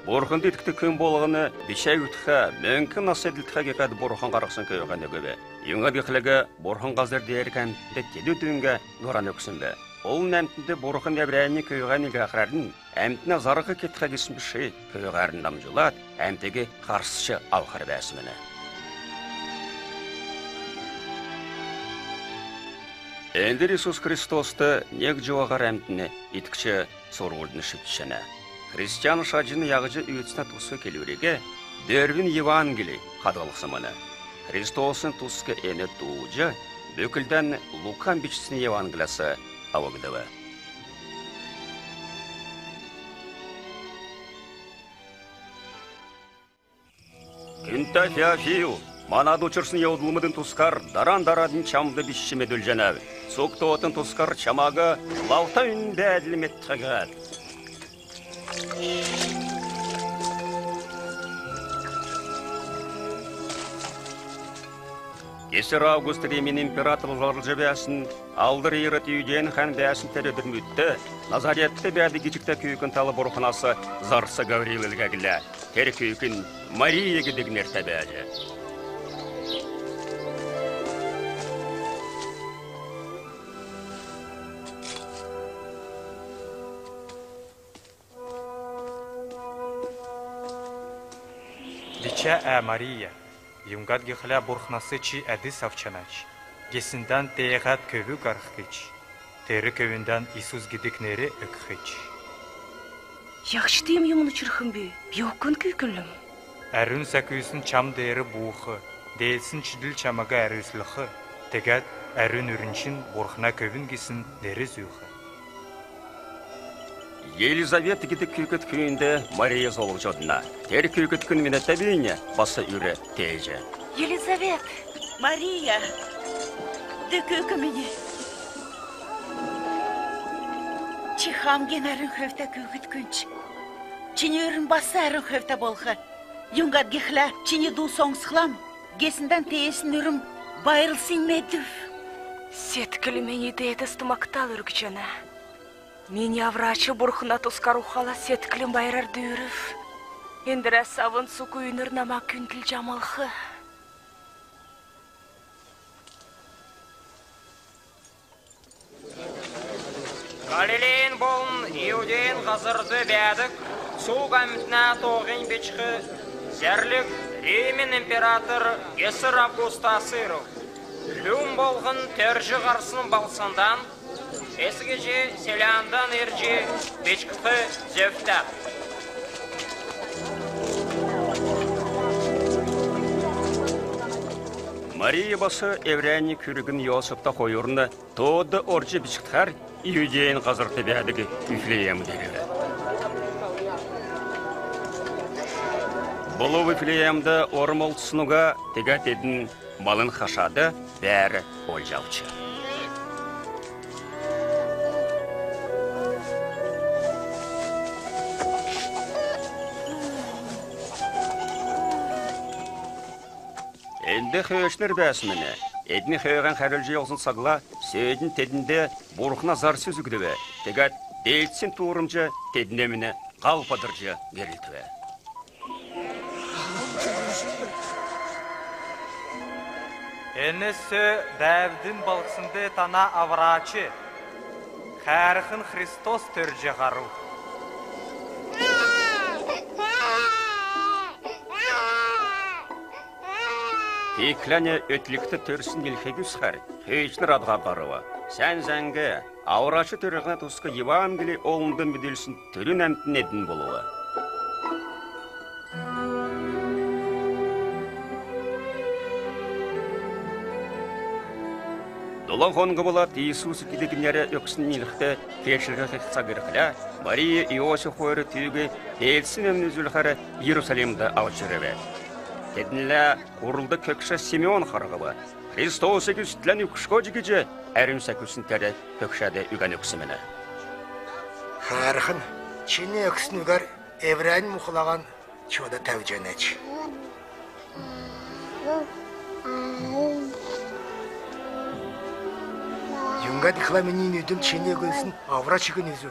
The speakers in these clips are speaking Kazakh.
Бурхан итгэдэг хүн болгоно бишээгдэх мөнгөн нас эдэлтгэхийг гад бурхан гаргасан кöyгөн өгөв. Юнгад гэхлэг бурхан газар дээр хамтд тэдүүдэнгэ нуран өгсөн бэ. Ол намтд бурхан явраны кöyгөнийг ахрарн амтна заргах гэтгэх гэсэн биш. Кöyгөр намжуулаад амтыг гарсч авахар байсан мэнэ. Эндэр Иесус Христостой нэг жугаар амтны итгэж сургуульд шивчэнэ. Христиан шажны ягж үйцнат тусгы келүүрэгэ дэрвин Евангелий хадгалсан мана. Христосын тусгы эне дүүж бүкэлдэн Лукан бичсэн Евангелиас авагдав. Гинта фиафиу манад учирсан явдалмадын тусгаар дараан чамды бишшимэдүл жанав. Суктоотын тусгаар чамаага лавта үн бэдэл мэттгагаад. Есер Август Римин император Жорж бәсін, алдар Ирод Юден хан бәсін тәрөдір мүтті, Назаретті бәді кечікті күйкін талы бұрқынасы зарсы Гаврилілгәгілі, тер күйкін Мария кедігінер тәбәді. Дича Мария, юнгад гихля бурхнасы чи әді савчанач, гесіндан тейгат көві гархыч, тері көвінден Исус гидікнері өкхыч. Яқшытым юңны чырхым бі, бiyokun күйкілім. Әрін сәкүйсін чам дейірі буықы, дейсін чиділ чамаға әрісліқы, тегәд әрін үріншін бурхна көвін кесін дері зүйқы. Елизавета гидік күйкіт күйінде Мария золық жодына. Тер күйкіт күн минетті бейіне басы үрі тейжі. Елизавет, Мария, дөкөкі мені. Чихам ген әрін хөвті күйкіт күнч. Чені өрін басы әрін хөвті болғы. Юнгад гехлі чені ду соңсықлам. Гесінден тейесін үрім байырылсын мәдіф. сеткілі мені дейді стымақтал үргіжіні. Мен аврачы бұрқына тұскарухала сеткілім байрар дүйіріф. Ендірі савын су күйінір нама күнділ жамалқы. Галилейн болын Иудейн ғазырды бәдік, суг әмтіна тоғын бечқі, зәрлік Римин император Есір Августасыров. Хүм болғын тәржі қарсын балсандан, Esgeci selamdan erci beçkıfı zöfta. Мария басы еврейни күрігін Йосыпта қойырны тоды оржы бішіктар Иудейн ғазырты бәдігі Вифлеем дереві. Бұлы Вифлеемді ормол тұсынуға тегат едін малын қашады бәрі олжаучы. Энді хөөшнер бәсіміне, әдіні хөөған қәрілжі олсын сағыла, сөйдің тедінде бұрқына зар сөз үгдігі, тегат дейтсін туырымжы тедінеміне қалпадыржы берілтігі. Энесі дәвдің балқсынды тана аврачы, қәріқін Христос түрже қару. Тейкләне өтлікті түрсін елхегіз қар, хейшнер адға қаруы. Сән зәңгі, аурашы түріғіне тұсқы Евангелий олындың бүділсін түрін әмтін едін болуы. Долан қонғы болат Иисус кедегінері өксін еліқті кешілгі қиқса кіріқілі, Мария Иосиф қойры түйігі елсін өмін үзіліқары Иерусалимді аучырывы. Тедінлі құрылды көкші Симеон қарғылы. Христос екістілін үкішко жігіже әрім сәкүсін тәрі көкшәді үгән өксімені. Қарқын, чені өксін үгәр еврейн мұқылаған чода тәуджен әч. Юнға дихла менің үйдің чені өксін авра чігін өзі.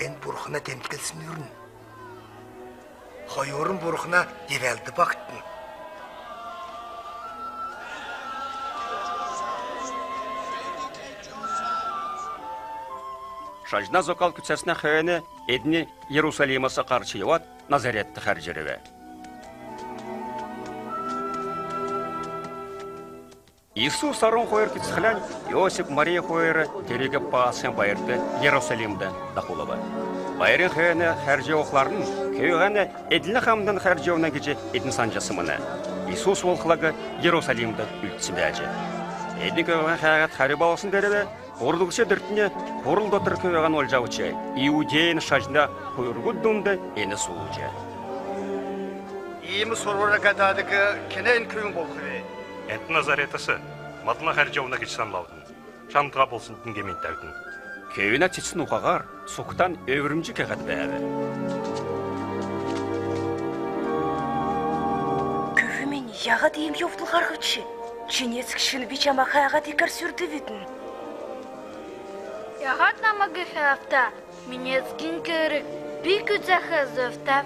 Эн бұрқына тәмткілсін үрін. Хайорын бурхна евелді бақтын. Шажна зокал күтсәсіне қойыны едіні Иерусалимасы қарчы еват Назаретті қаржырыве. Иисус арын қойыр күтсіхлән Иосиф Мария қойыры тереге пасын байырды Иерусалимді дақулығы. Байырын қойыны қаржы оқларын көйғаны еділі қамдың қаржы оғына кече едін санжасымыны. Иисус олқылығы Иерусалимді үлтсі бәжі. Едін көйған қағат қари баласын береді, Ордылшы діртіне қорылды отыр көйған ол жауычы, Иудейін шажына қойырғыддыңды ені сұлычы. Иімі сұрғыра кәдадығы кенен көйін болқы. Әнті Назаретасы, мадына қаржауына кечсам лаудың, шамдыға болсын дүнгемен дәудің. Көйіна тетсін ұқағар, сұқтан өвірімжі кәғат бәді. Көйімен яға дейім еуқтыл қарғычы. Ченецк шыны бичама қайға декар сүрді видін. Яғат намагы хәфта, минецкин көрік, бик үтсәхі зөфтәп.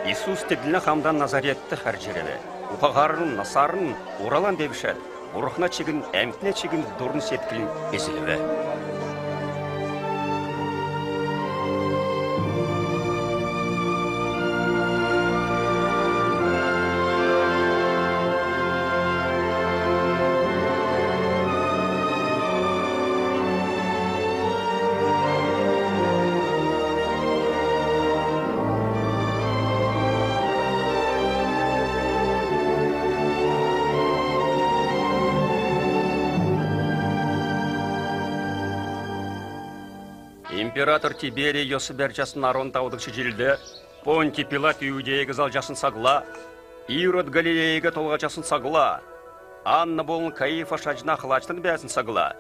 Иисус теділі қамдан Назаретті қаржыреве. Уқағарын, насарын, оралан дебішәд, ұрықна чегін, әмтіне чегін дұрын сеткілін безіліве. Император Тиберий Йосибер жасын Арон таудықшы желді, Понти Пилат Иудейгі зал жасын сағыла, Ирод Галилейгі толға жасын сағыла, Анна болын Каифа шажына қылачтың бәсін сағыла.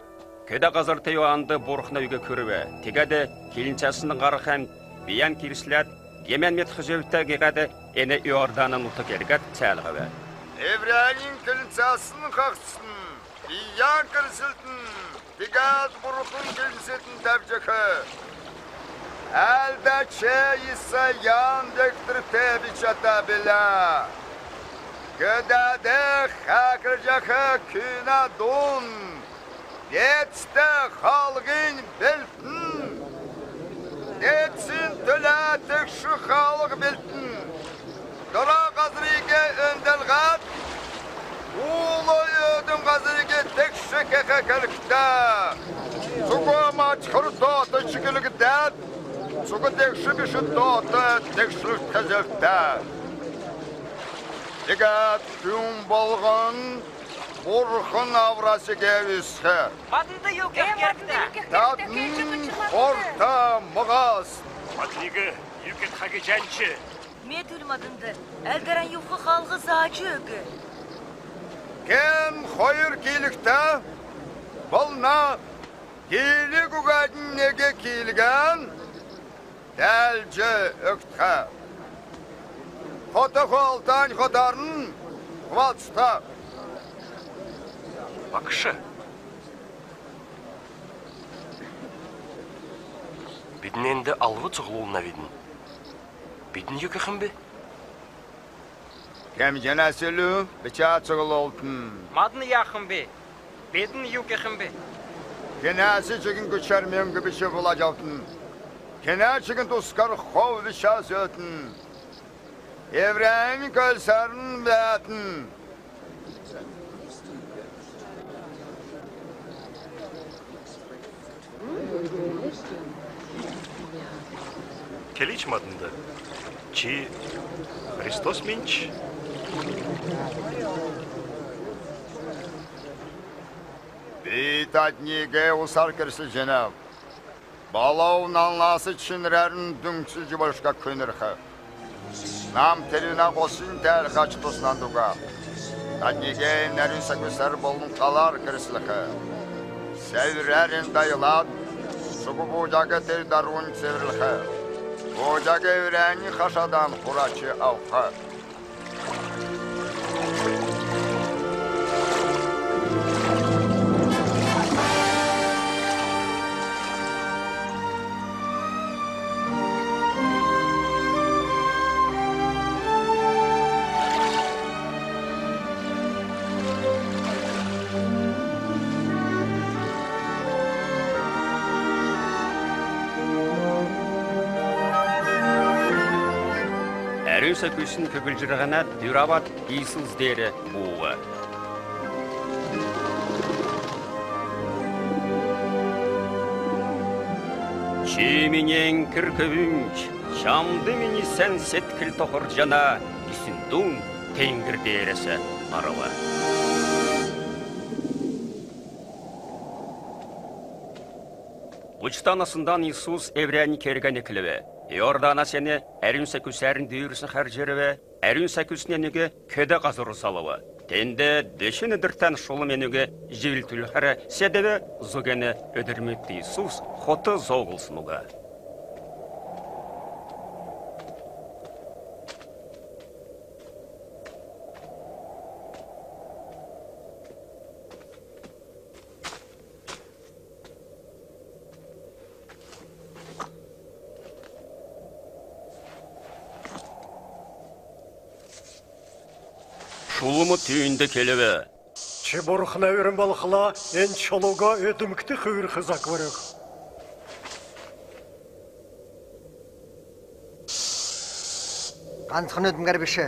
Көді қазыр тейо анды борқына үйге көрігі, тегеді келінчасының қарықын биян керісләд, емен мет қызөвітті кеғады әні Иорданын ұты кергет сәліғі. Еврейин келінчасының қақсын, биян керісілтін, Digaz burukun gelsetin tevcekı. Elde çeyse yan döktür tebiçata bile. Gödede hakırcakı küne dun. Geçte halgın biltin. Geçsin tületik şu halk biltin. Dora gazrige öndelgat. Ulu ödüm gazrige tek şekeke kelikte. Suku maç kırıtı çıkılıkte. Suku tek şibişi doğdu tek şılık tezelte. Digat gün bolğun Burxun avrası gevizke. Adında yok yerdə. Tadın orta mağaz. Madliga, yüket hagi janchi. Медүл мадынды, әлдәрән юқы қалғы зачы өгі. Кен қойыр кейлікті, бұлна кейлік үгәдін неге кейлген, дәлжі өктіға. Қоты қолтан қодарын қуалшыта. Bakışı. Бидin endi algı çıqılığına vidin. Бидin yükü ximbi? Кем женәсілі біча çıqıl oltun. Madını yaxın be. Bedin yok yaxın be. Kenəsi çıqın güçərmeyen gibi şey bulacaqtın. Kenə çıqın tuskar xovlu şas ötün. Evrenin kölsərinin bəyətin. Keliç madında. Çi Hristos minç. Бейтатниге усар кірсі женап. Балау налнасы чинрәрін дүңсі жібашқа көнірхі. Нам теріна қосын тәл қачы тұснандуға. Татниге нәрін сәкөсір болын қалар кірсіліқі. Сәвірәрін дайылад, сұғы бұжағы тер даруын сәвірліқі. Бұжағы өрәні қашадан құрачы ауқы. әрін сөкісін көгілжірғана дүрабат Иисус дері буы. Чименен кіркөвінч, шамды мені сән сеткіл тоқыр жана, исіндун теңгір дәресі арылы. Ұчтанасындан Иисус еврәні кергәне кіліві. Иордана сені әрін сәкүсәрін дүйірісін қаржырывы, әрін сәкүсіненігі көді қазыры салывы. Тенде дөшіні дұрттан шолы менігі жевіл түлхәрі седеві зұгені өдірметті Иисус хоты зоғылсынуға. Шулымы түйінді келіві. Чи борхна өрін балықыла, ен чолуға өдімікті қүйір қызақ варық. Қансықын өдімгер біші.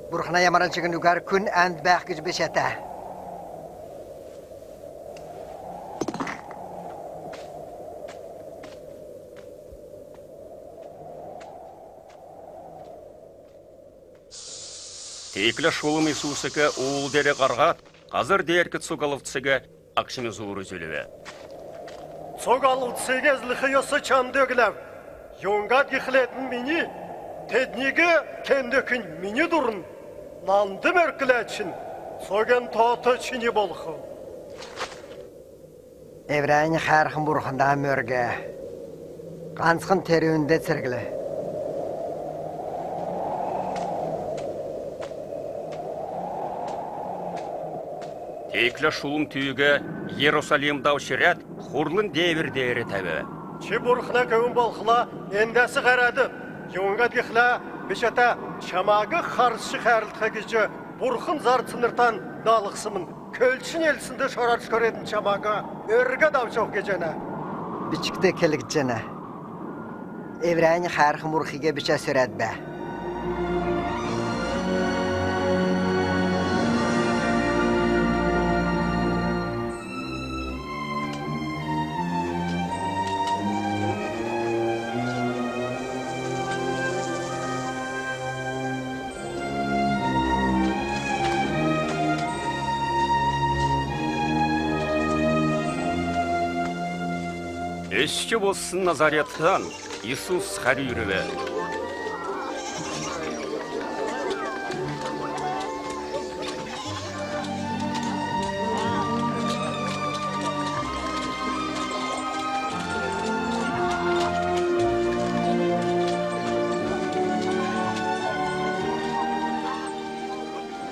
Борхна ямаран чығын үгар күн әнд бәқ күз бешеті. Теклі шулым Иисусыка уыл дәрі қарғат, қазір дәркіт соғалықтысыға ақшымы зуыр үзілігі. Соғалықтысыға злықы yoсы чамды өгіләв. Йоңғат ехілетін мені, теднегі кенді күн мені дұрын. Нанды мөркіләтшін, соғын тоты чіне болқы. Еврәйін қәрқын бұрқында мөрге. Қансықын теріуінде ціргілі. Теклі шулым түйігі Иерусалимда ұшырет құрлын девір дәрі тәбі. Чи бұрқына көңін болқыла, ендәсі қарады. Йоңғат ехіла, бішата шамағы қарсы қәрілтіға кезі бұрқын зар сыныртан далықсымын. Көлшін елсінде шорарш көретін шамағы өрге дау-жоқ кежені. Бичікті келік жені. Еврәйін қәрқын бұрқыға біше сөрәд бә. Өшкі болсын Назареттан Иисус қарүйірі.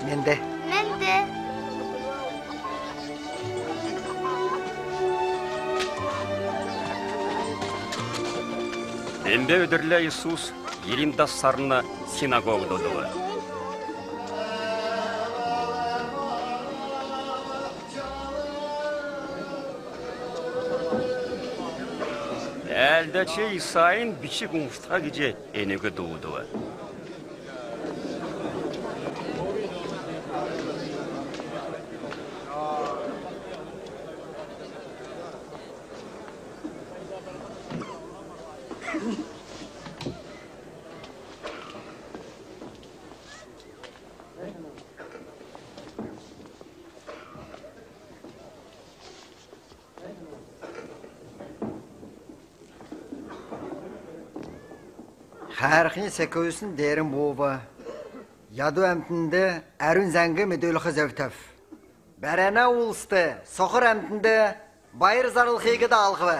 Менде. Әмбе өдірлі Иисус Елимдас сарыны синагог додылы. Әлдәче Исайын бичік ұмыстға кеже әнегі дуыдылы. Қәрқін сәкөйсін дәрін боғы. Яду әмтінде әрін зәңгі медейліқі зәвтәв. Бәрәна ұлысты, соқыр әмтінде байыр зарылқығы да алғывы.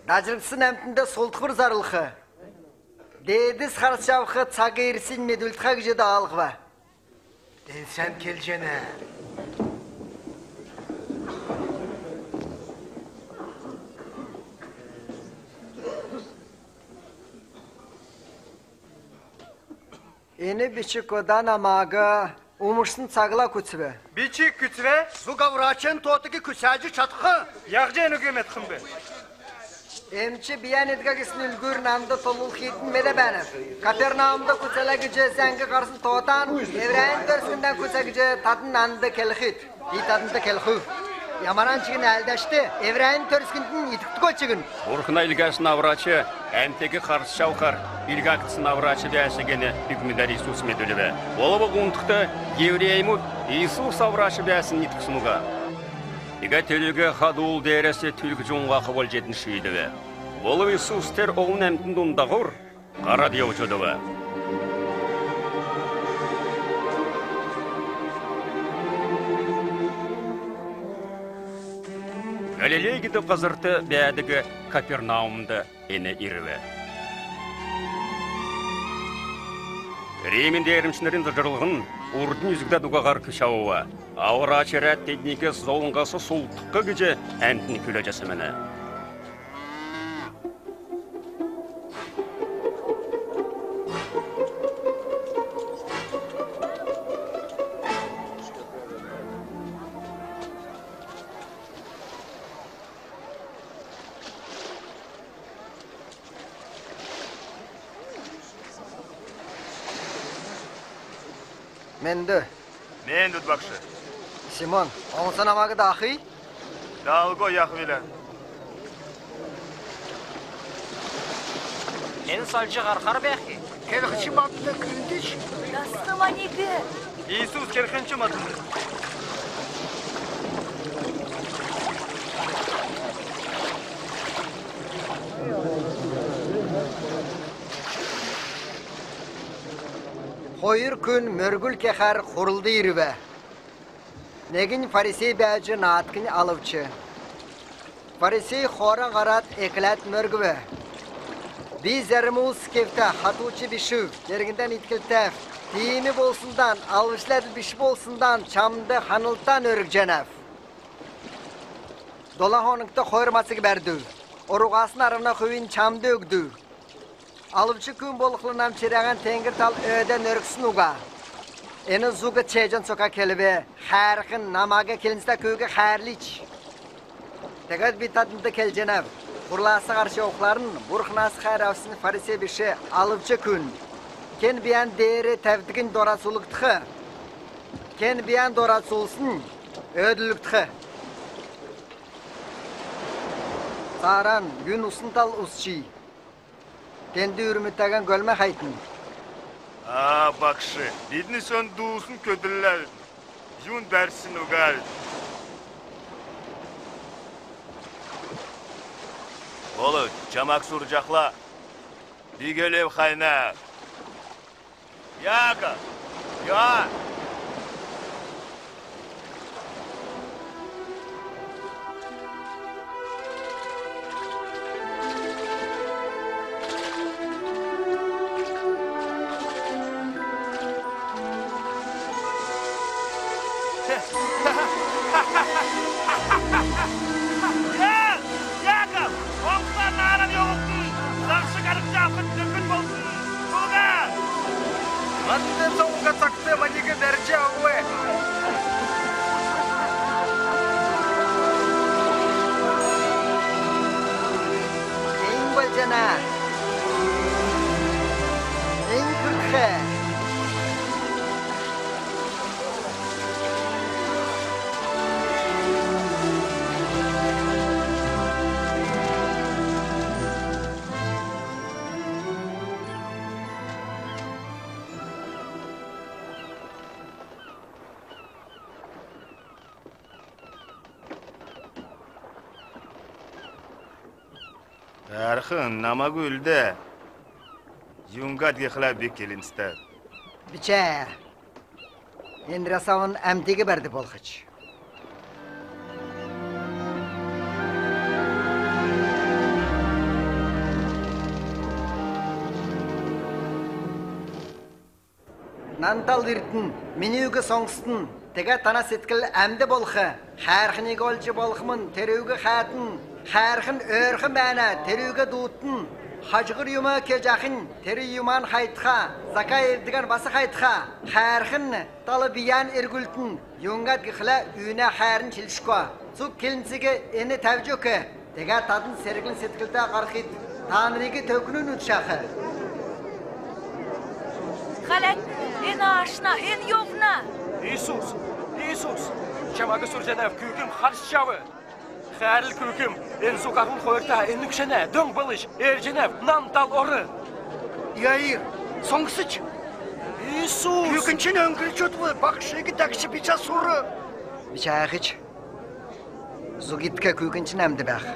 Дәжіріксін әмтінде солтықыр зарылқы. Дедіс қарсшавқы цағайырсин медейліқі кеже да алғывы. Сән кел жені. Ені бичік одан амағы умышсын цағыла күтсібі. Бичік күтсібі? Суға врачен тотығы күсәжі чатқы. Яғжен үгемет қымбы. Emçi biyan edgagisini ülgür namda tolul xitin medebənif. Kapernaumda kutsalagici zəngi qarsın toğutan, evrenin dörskünden kutsagici tadın nandı kelxit. İtadında kelxu. Yamaran çıgın əldeşti, evrenin dörskünden itikti koçıgın. Урхна илгасына аврачы, әнтеге қарсы шауқар, илгактысына аврачы бәсігені үкімдар Иисус медөлібі. Олығы ғундықты евреймут Иисус аврачы бәсін ниткісінуға. Иға төлігі қадуыл дәресі түлгі жоңға қыбыл жетін шүйдігі. Олы Иисус тер оғын әмтін дұндағыр, қара деу жөдігі. Галилей гиді қазырты бәдігі Капернаумды әне иріві. Римінде әрімшінерін жырылғын ұрдың үзігді дуғағар күшауы. Ауыр ачырат теднеге золынғасы солтыққа күжі әнтін күлі жасымыны. Mendu. Men dudbakşı. Simon, oğuzsan amagı dahi? Dalgo yakvile. En salcı qarqar bəxi. Kelxçi matlı kündüç. Nasıl manigi? İsus kerxençi matını. Hoyur gün mörgül kehar kuruldu yürüve. Negin Farisey bәjі natkini alıvçı. Farisey xora qarat eklat mörgüve. Biz zermuz kefte hatuçı bişu, yerginden itkiltef. Dini bolsundan, alışladı bişi bolsundan, çamdı hanıltan örük cenef. Dola honukta xoyurması berdi. Oruğasın arına köyün çamdı ögdü. Alıvçı gün boluklu nam çireğen tengir tal öden örüksün uga. Eni zuga çecan soka kelebe, xərxin namaga kelinizde köyge xərliç. Teqet bir tadında kel cenab. Kurlası qarşı oqların, burxnası xərəvsini farise bişi alıvçı gün. Ken biyan değeri tevdigin dorasuluqtıqı. Ken biyan dorasulsun, ödülüqtıqı. Saran, gün usuntal usçi. Kendi ürümüttəgən gölme xaytın. Bakşı, бидни сон дуusun ködüller. Yun dersin ugal. Oğlum, çamak suracakla. Bir gelev kayna. Yaga. Ya. Erxin, nama gülde. Yungat yıkla bir kelinste. Biçe. Endrasavın əmdigi berdi bolxıç. Nantal irtin, minüge songstin, tege tana setkil əmdi bolxı. Xərxini golcu bolxımın, terüge xatın. Xərxin örxü məna, terüge duutun. Hacıqır yuma kecaxin, teri yuman xaytxa. Zaka evdigan bası xaytxa. Xərxin talı biyan ergültün. Yungat gıxla üyüne xərin çilişqa. Zuk kelinsige eni təvcüke. Теге тадын серігін сеткілді қарқид, Танрыға төкінін үтшақы. Халек, ен ашна, ен йовна. Иисус, чамағы сүрженев күкім қаршчавы. Қәріл күкім, ен зуғағын қойырта, ен нүкшене, дөң бұлыш, ерженев, нан дал оры. Яир, соңсыч. Иисус! Күкінчін өңгіл чөтві, бақшығы дәкші бича сұры. Бича әхіч, зугитке күкінчін әмді бәқ.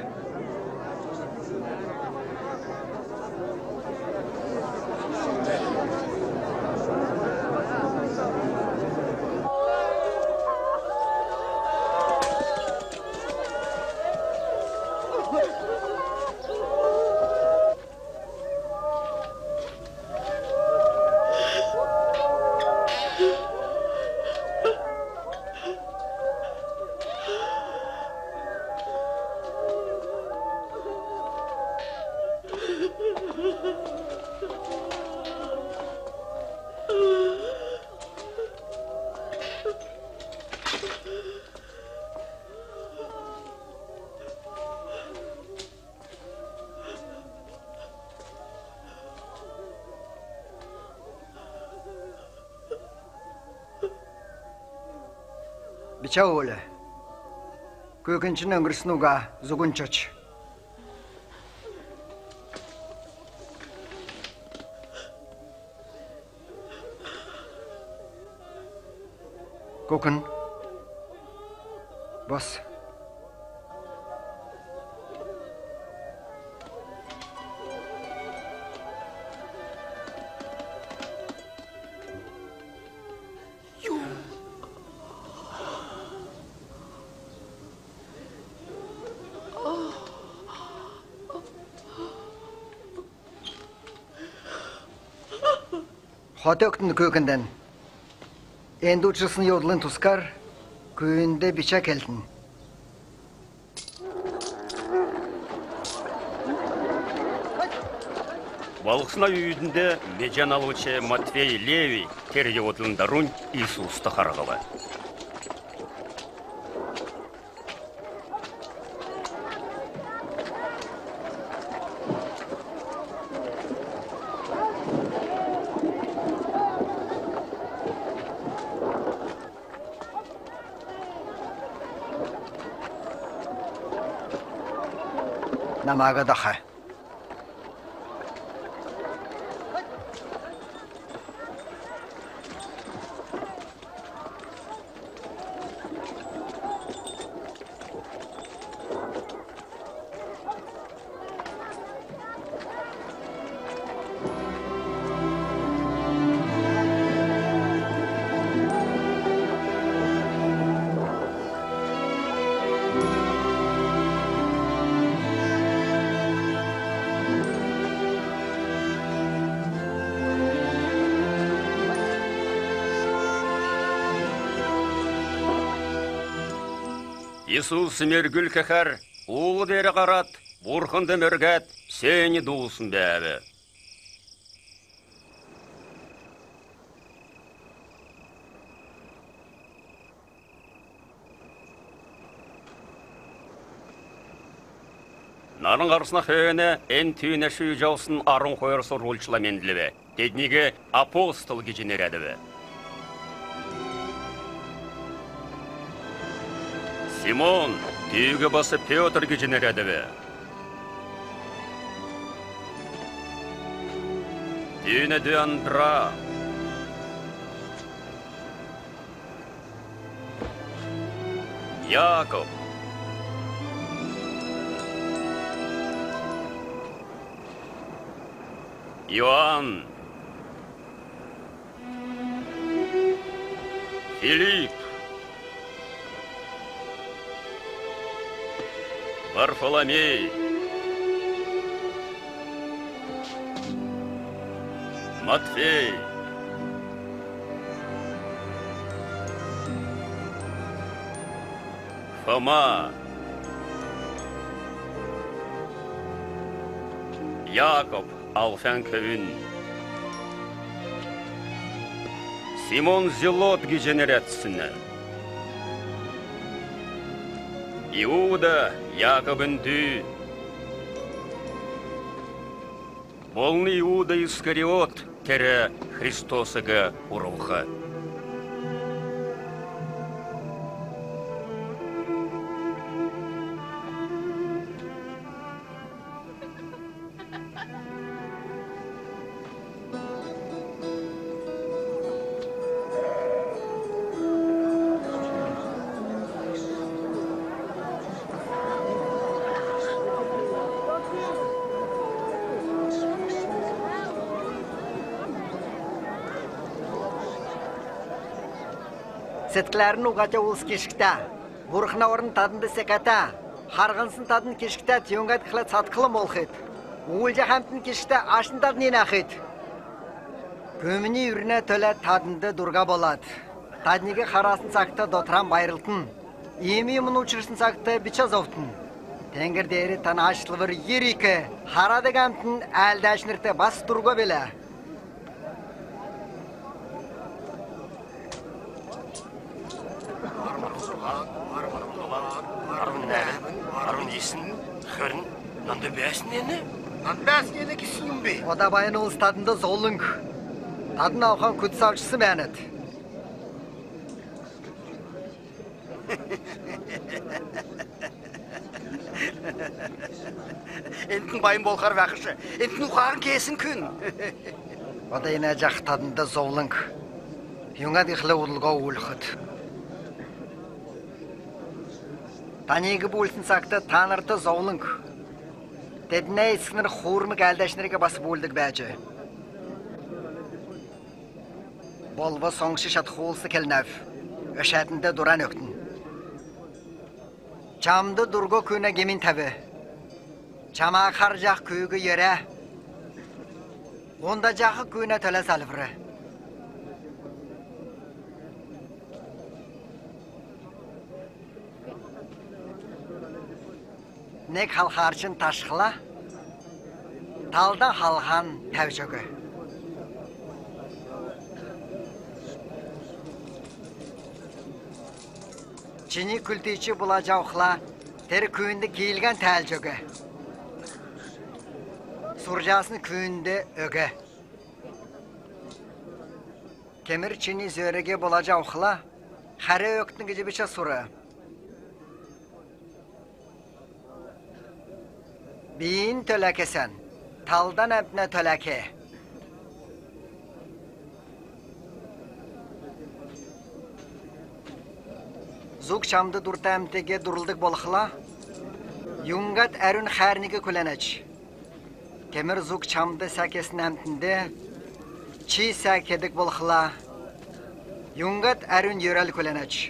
Бича олы, көкінчін өңгірсін ұға зүгін чөч. Көкін, бас. Хаты өктінді көкінден. Енді ұтшысын йодылын тұскар, күйінде бича келтін. Балықсына үйдінде Меджан алучы Матвей Леви терге отылындарун Иисусты қарғылы. Намаға дақы. Иисус мергүл кәхәр, улы дәрі қарат, бұрқынды мөргәт, сені дұлсын бәбі. Нарын қарысына қөйіні, ән түйіне шүй жаусын арын қойырсы ролчыла менділі бі. Деднеге апостол кеченер әді бі. Симон, түйігі басы Петр кеченер әді бі. Түйіні ді Андра. Яков. Иоанн. Филипп. Варфоломей. Матфей. Фома. Яков Алфан көвін. Симон Зелот кеченер әтсіні. Иуда Якобын дүй. Болны Иуда Искариот тере Христосыга урылха. Сеткілерін ұғача ұлыс кешікті. Бұрқына орын тадынды секата. Харғынсын тадын кешікті түйонгат қылы цатқылым олқыд. Уылжа хамтын кешікті ашын тадын ен ақыд. Көміні үріне төлі тадынды дұрға болады. Тадынеге қарасын сақты дотыран байрылтын. Емей мұны ұчырсын сақты бича зовтын. Тенгірдері таны ашылывыр ерікі. Харады ғамтын әлді ашынырты бас тұрға белі. Арын есін, қырын, нанды бәсін ені? Нанды бәсін ені кесін бе? Ода байын ұлыс тадынды золың. Тадын ауқан күт савшысы мәнет. Ентін байын болқар вәқішы, ентін ұқағын кесін күн. Ода ене жақ тадынды золың. Юңа дихлы ұлға ұлғыд. Танегі болсын сақты танырты зоулың. Дедіне ескінір қуырмық әлдәшінерге басы болдық бәжі. Болғы соңшы шат қолсы келінәв. Өшәтінде дұран өктін. Чамды дұрғы көне кемін тәбі. Чама қар жақ күйгі ере. Онда жағы көне төлі салывыры. Нек халқаршын ташқыла, талдан халған тәвжігі. Чини күлтейші бұла жауқыла, тері күйінді кейілген тәлжігі. Сұржасын күйінді өгі. Кемір чини зөреге бұла жауқыла, қәрі өктің кежебеші сұры. Бейін төләкесен, талдан әмпіне төләке. Зук шамды дұрта әмтеге дұрылдық болқыла, юңгат әрін қәрнігі көленәч. Кемір зук шамды сәкесін әмтінде, чи сәкедік болқыла, юңгат әрін ерәл көленәч.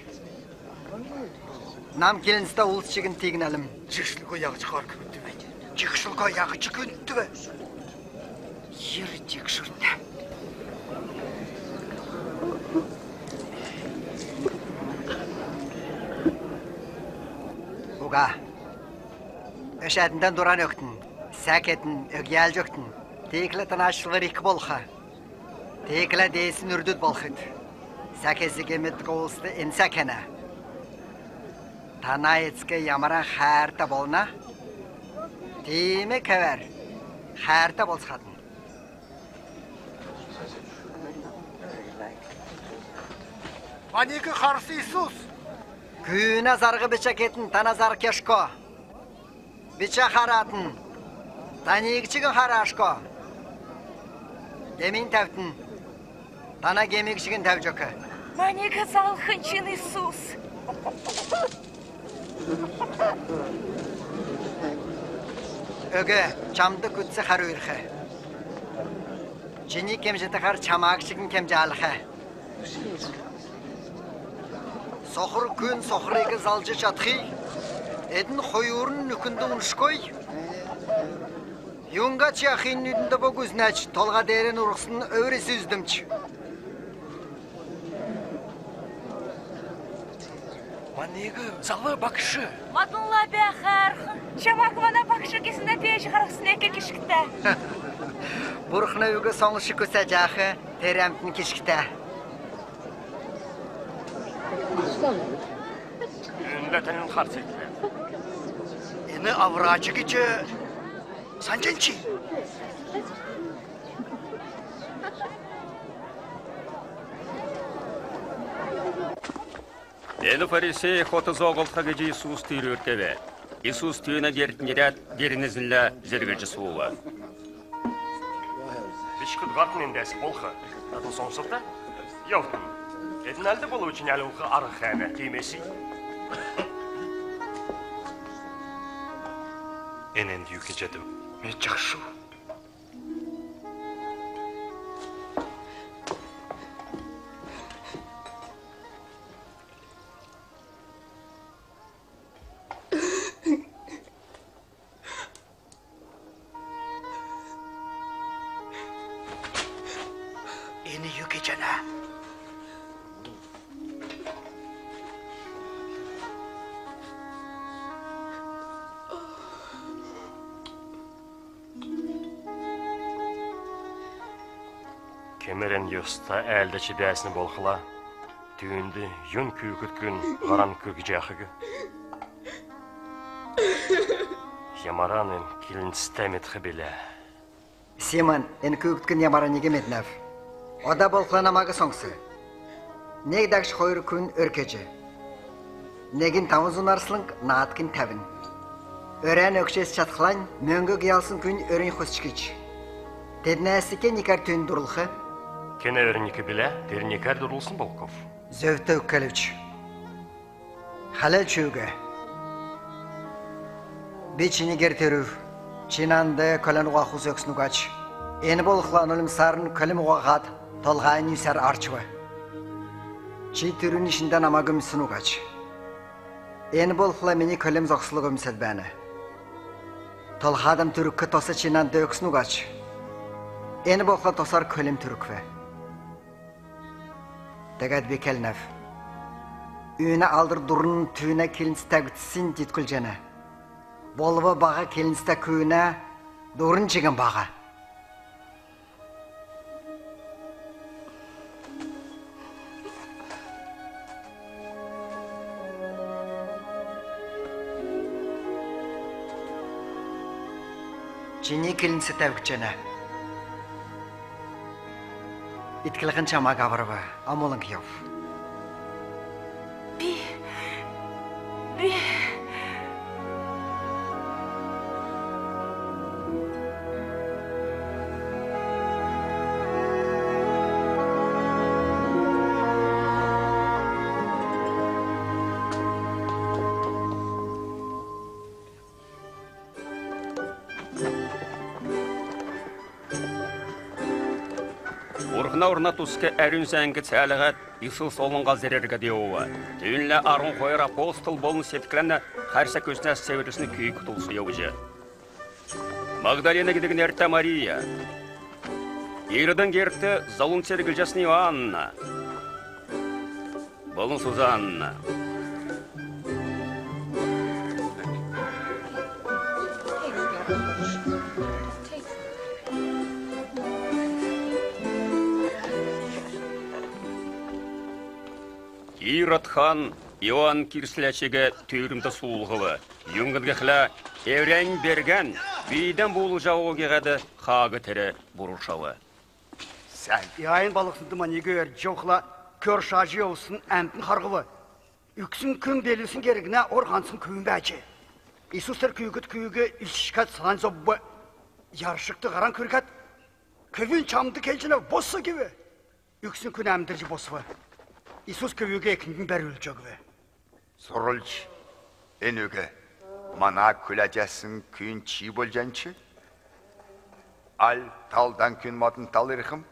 Нам келіністі ұлыс чігін тегін әлім. Жықшылғы яғы шығар көмітті бәйді. Жықшылға яғы жүкінді бі. Ері жықшылды. Уға, өшәдінден дұран өктін, сәкетін, өгел жүктін. Тейкілі тынашылғыр екі болға. Тейкілі дейсін үрдіт болғыд. Сәкесі кеметтік олысты інсәкені. Тана етске ямара қәрті болна. Тейме кәвер, қәрті болсқадын. Анекі қарсы Исус? Күйіне зарғы біча кетін, тана зар кешко. Біча қаратын, танегічігін қарашко. Демин тәвтін, тана кемегічігін тәв жоқы. Манегі залқыншын Исус. Öge, çamdı kütse xar uyurxe. Jini kemjeti xar çamaq çıkın kemje alxe. Soxur gün soxuregi zalcı çatxi. Edin xoyurun nükünde unuşkoy. Yunga çaxin nüdünde bu güznaç. Tolga derin urğısının övresi üzdümç. Манегі залы бақшы. Матынла бәқір. Шамақ вана бақшы кесінде тейші қарақсын әке кешікті. Бұрқына өгі соңышы көсә жақы тәрәмтін кешікті. Үнләтінің қарсы етілі. Ені аврачы кече санченчи. Ені фарисей хотыз оғылтқа кеже Иисус түйір өркеве. Иисус түйіне гертінерет дерінізінлі зергіржі суылы. Бішкіт ғартын ендесі болқы. Атын соңсықта? Яутын. Едін әлді болу үшін әлі ұлқы арғы әмі деймесі. Enende yükecedim. Мен жақшу. Ені yükecene. Кемерен yosta әлдечі дәсіні болқыла, түйінді юн күйкіткін ғаран көгі жақығы. Ямаранын келін стәметхі білі. Симон, ен көктін ямаран егемеднәв. Ода болқланамағы соңсы. Негдәкш қойыр күн өркечі. Негін тамызын арсылың нааткін тәвін. Өрән өкшес чатқылан, мөңгі гиялсын күн өрін қосчыкич. Теднәсіке никар түйін дұрылқы. Кене өрінікі білі, дерінекер дұрылсын болқов. Зөвті өккәліч. Халал чөгі. Бечіні гертері, чинанды көлін ұға құз өксіну қач. Ені болықлан олым сарын көлім ұға қад, толғайын үйсер арчывы. Чи түрін ішінден амагым сұну қач. Ені болықла мені көлім зоқсылығым сәдбәні. Толғадым түріккі тосы чинанды өксіну қач. Ені болықла тосар көлім түрікве. Дәгәд бекәлнәв. Үйіне алдыр дұрын түйіне келінсі тәгітсін деткіл жәні. Болығы баға келінсі күйіне дұрын жеген баға. Жіне келінсі тәгіт жәні. İtkilğin çama qavrıbı, amolın kıyov. Би. Урғына тұсқы әрін зәңгі цәліғат Иисус олынға зерерге деуі. Түйінлі арын қойыр апостол болын сеткіліні қарса көзіне сәуірісіні күйі күтілсі еуі. Магдалена кедігін әрті Мария. Ердің керті залын сергіл жасын Иоанна. Болын Сузанна. Иратхан Иоанн кирсләчеге түйірімді суылғылы. Юңгідгіқілі әурән берген бейден болы жауығығады қағы тірі бұрушалы. Сән, яйын балықсындыма неге өр жоқла көр шажы оусын әмтін қарғылы. Үксін күн белісін керігіне орғансын күйін бәчі. Иисустар күйгіт күйігі үлшікат салан зоббы. Яршықты қаран көргәт. Көвін чамды келчіне босы кеуі. Үксін күн әмдіржі босывы. Иисус көвіге екіндің бәрі өлчөгі. Сұрылч, енөгі, мана күләжәсін күйін чий болжанчы? Ал талдан күн матын тал ерхім?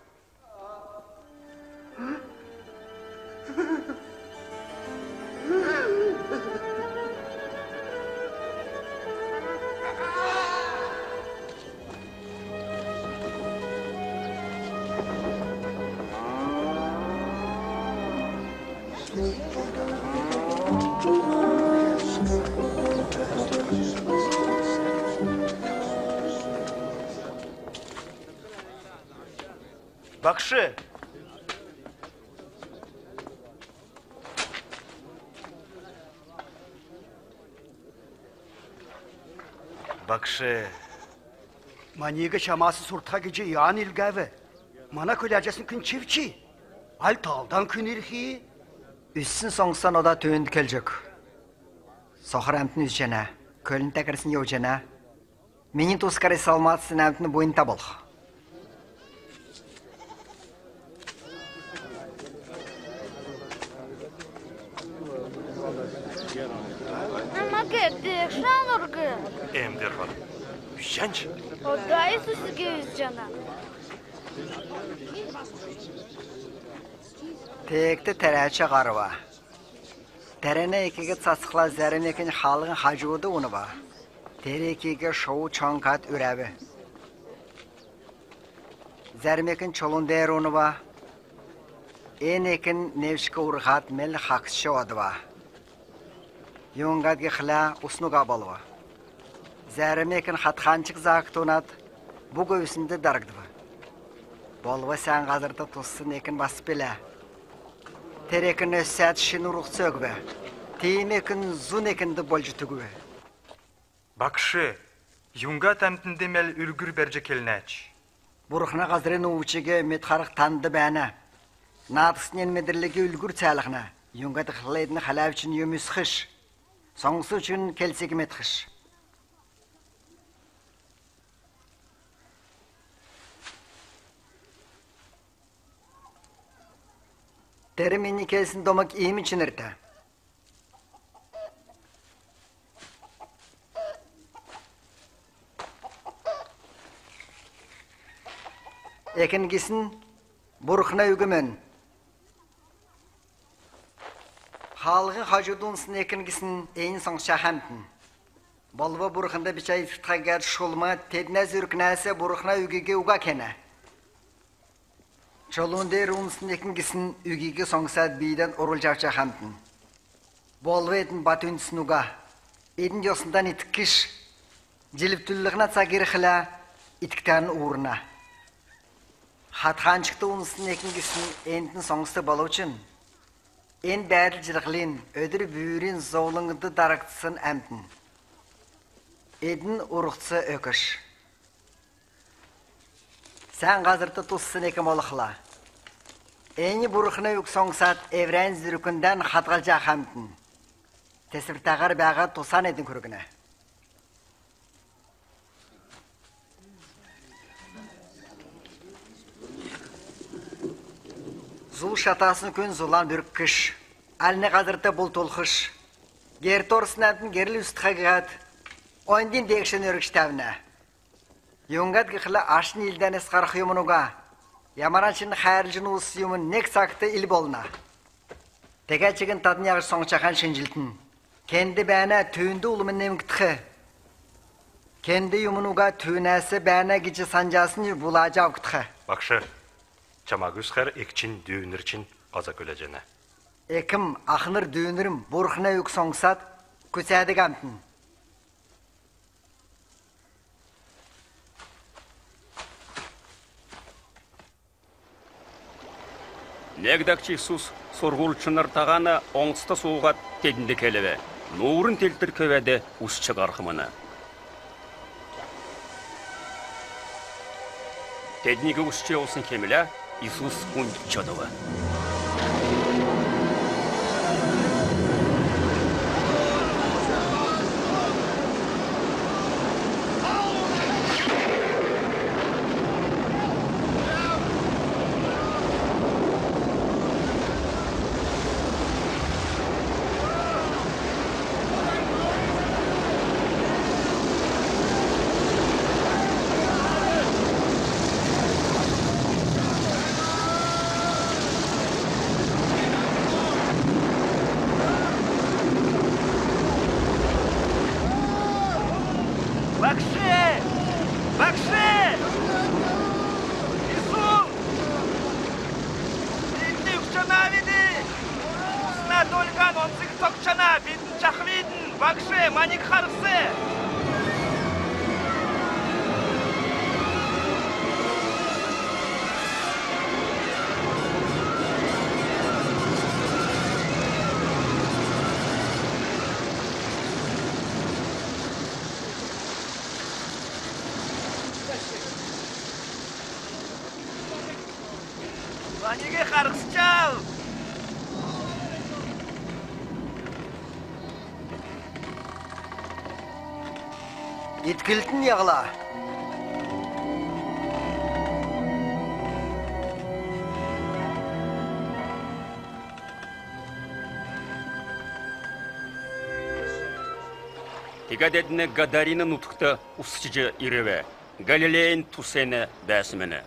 Bakşı. Бакшы. Маниге шамасы суртқа кече ян илгәве. Мана көләжесін күн чевчи. Ал талдан күн ирхи. Үссін соңсан ода түйінді келжік. Соқыр әмтін үз жәна, көлін тәкірсін еу жәна. Менің тұскары салматысын әмтіні бойында бол. Ama gittik şanırgı. Emdir var. Şenç. O da Isus'u göz cana. Tekті тәрәчі қарыва. Тәрәне екеге цасықла зәрін екен халығын хажуыды оны ба. Тәрі екеге шоу чаңқат үрәбі. Зәрім екен чолын дәр оны ба. Ен екен невшкі ұрғат мәл хақсшы оды ба. Юңғадғы қыла ұсынуға болуа. Зәрім екен қатқанчық зағықтонат бұ көвісінде дарғды ба. Болуа сән қазырды тұсын екен басып белі. Тереkin össət şin uruq sögbe. Teymekin zun ekindi bolcu tügübe. Bakşı, yunga təmtində məl ülgür bərcə kelnəç. Buruqna qazırın uçıge metxarıq tanıdı bəyənə. Nadısının medirligi ülgür çəliqna. Yunga tıqlaydını xalav üçün yümüz xış. Soңсы üçün kelsegi metxış. Terimini kelsin domak iyi mi çinirte? Ekin gisin, burukna yügümün. Halgı hacudunsun ekin gisin, eyin son şahemtin. Bolva burukunda bir çay tıtkagar şulma, tedne zürknese burukna yügüge uga kene. Çoluğun der unsun ekin gisin, ügüge songsat biyden orulcavça hamtin. Bolva edin batünsün uga. Edin yosundan itikkiş. Ciliptüllüğüne tsagir xila, itiktanın uğruna. Hatxan çıktı unsun ekin gisin, endin songsat bolu üçün. En bədil cilqlin, ödür büyürün zoğluğudu daraqtısın əmtin. Edin uruqtısı öküş. Sen qazırdı tuzsun ekim oluqla. Eni buruqna yük songsat evren zürükünden xatqalca xamtin. Tesir tağır bağa tusan edin kürgüne. Zul şatasını kün zulan bir kış. Alne qazırdı bul tulxış. Gertorsun əmtin gerili üst xaqiqat. Oyndin dekşen örgüштәвіне. Юнгат гихла ашын илден esqarıq yumunuga. Yamarançın xayırcın uus yumun nek saktı il bolna. Tegəçigin tadın yağış soңçaқан şinjiltin. Kendi bәне tüyündü ulumun nemgitxi. Kendi yumunuga tüyünəsi bәне gici sancasını bulaca avgitxi. Bakşı, çamagüz xər ekçin düğünürçin qaza köləcənə. Ekim axınır düğünürüm burxına yük soңsat küsədik amtin. Негдакчи Исус соргулчыныр тағаны оңсты суға тедінді келіве. Нурын телтір көвәді ұсчы қарқымыны. Тедінігі ұсчы олсын кемілі Исус үндік чадывы. Манеге қарғысчал! Еткілтін яғла. Тигадедіне Гадарина нутықта ұсычы иреве, Галилейн тусені бәсімені.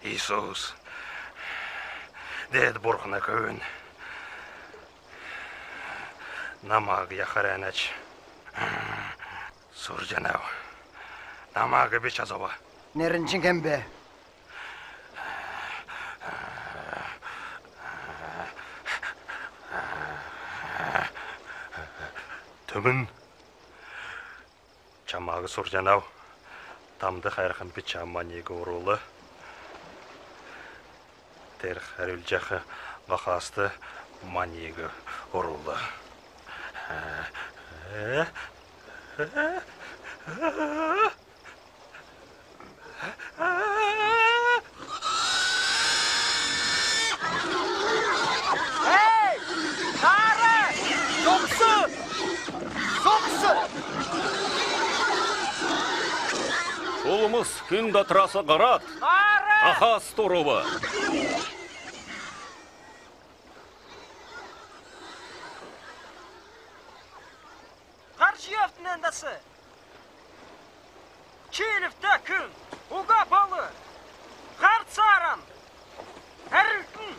Иисус, дед Бурхна көвін. Намағы яқаранач. Суржанау. Намағы беш азова. Нерінчін кәмбе? Төмін. Чамағы Суржанау. Тамды қайрқын печаманегі ұрулы. Терх әрілжақы ғақасты манегі ұрулы. Эй! Қары! Соқсы! Соқсы! Олымыз күн датырасы қарат. Ахас тұруы. Қаршиевтің әндасы. Челівті күн, ұға балы, қарт саран, әрілтін,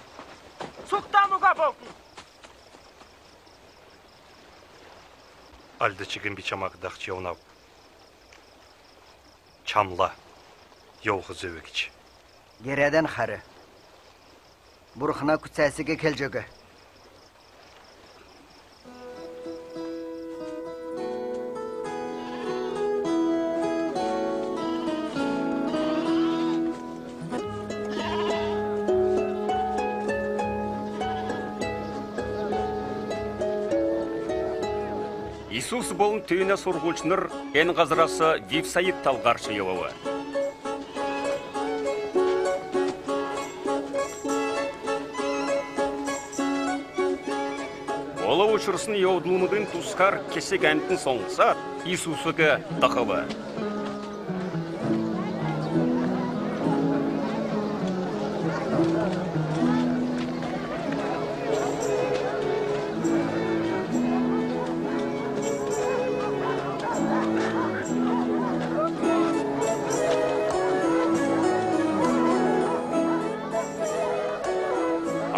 сұқтан ұға болтын. Альды чігін бичамақ дақчы онау. Чамла, елғы зөвекіч. Гереден қары. Бұрқына күтсәсіге кел жөгі. Иисус болын түйіне сұрғылшыныр ән ғазырасы Вифсайып талғаршы елуі. Олы ұшырсын еудылымыдың тұскар кесек әнтін соңғыса Иисусыға дақывы.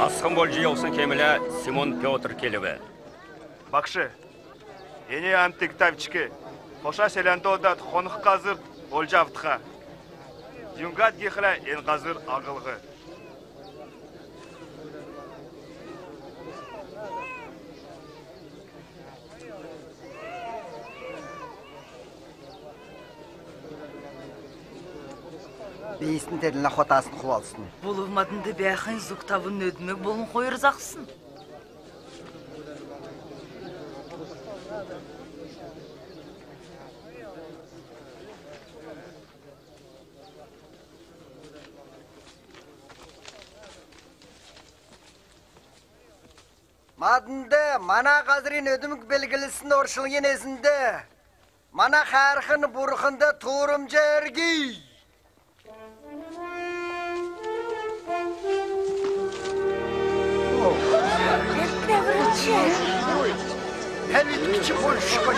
Асқын болжы еусын кемілі Симон Петр келіві. Бақшы, ене әмтік тәвчікі, қоша селенді одат қонық қазыр олжавдыға. Юнгат геқілі ен қазыр ағылғы. Бейсін тәділі қотасын құлалсын. Болывмадынды бәқін зұқтавын өдімек болын қойырзақсын. Мадынды, мана қазырын өдімік белгілісін оршылген ezinde. Мана қарқын бұрқынды тұрым жергі. Ой, әлбетті кіші қой шықпай.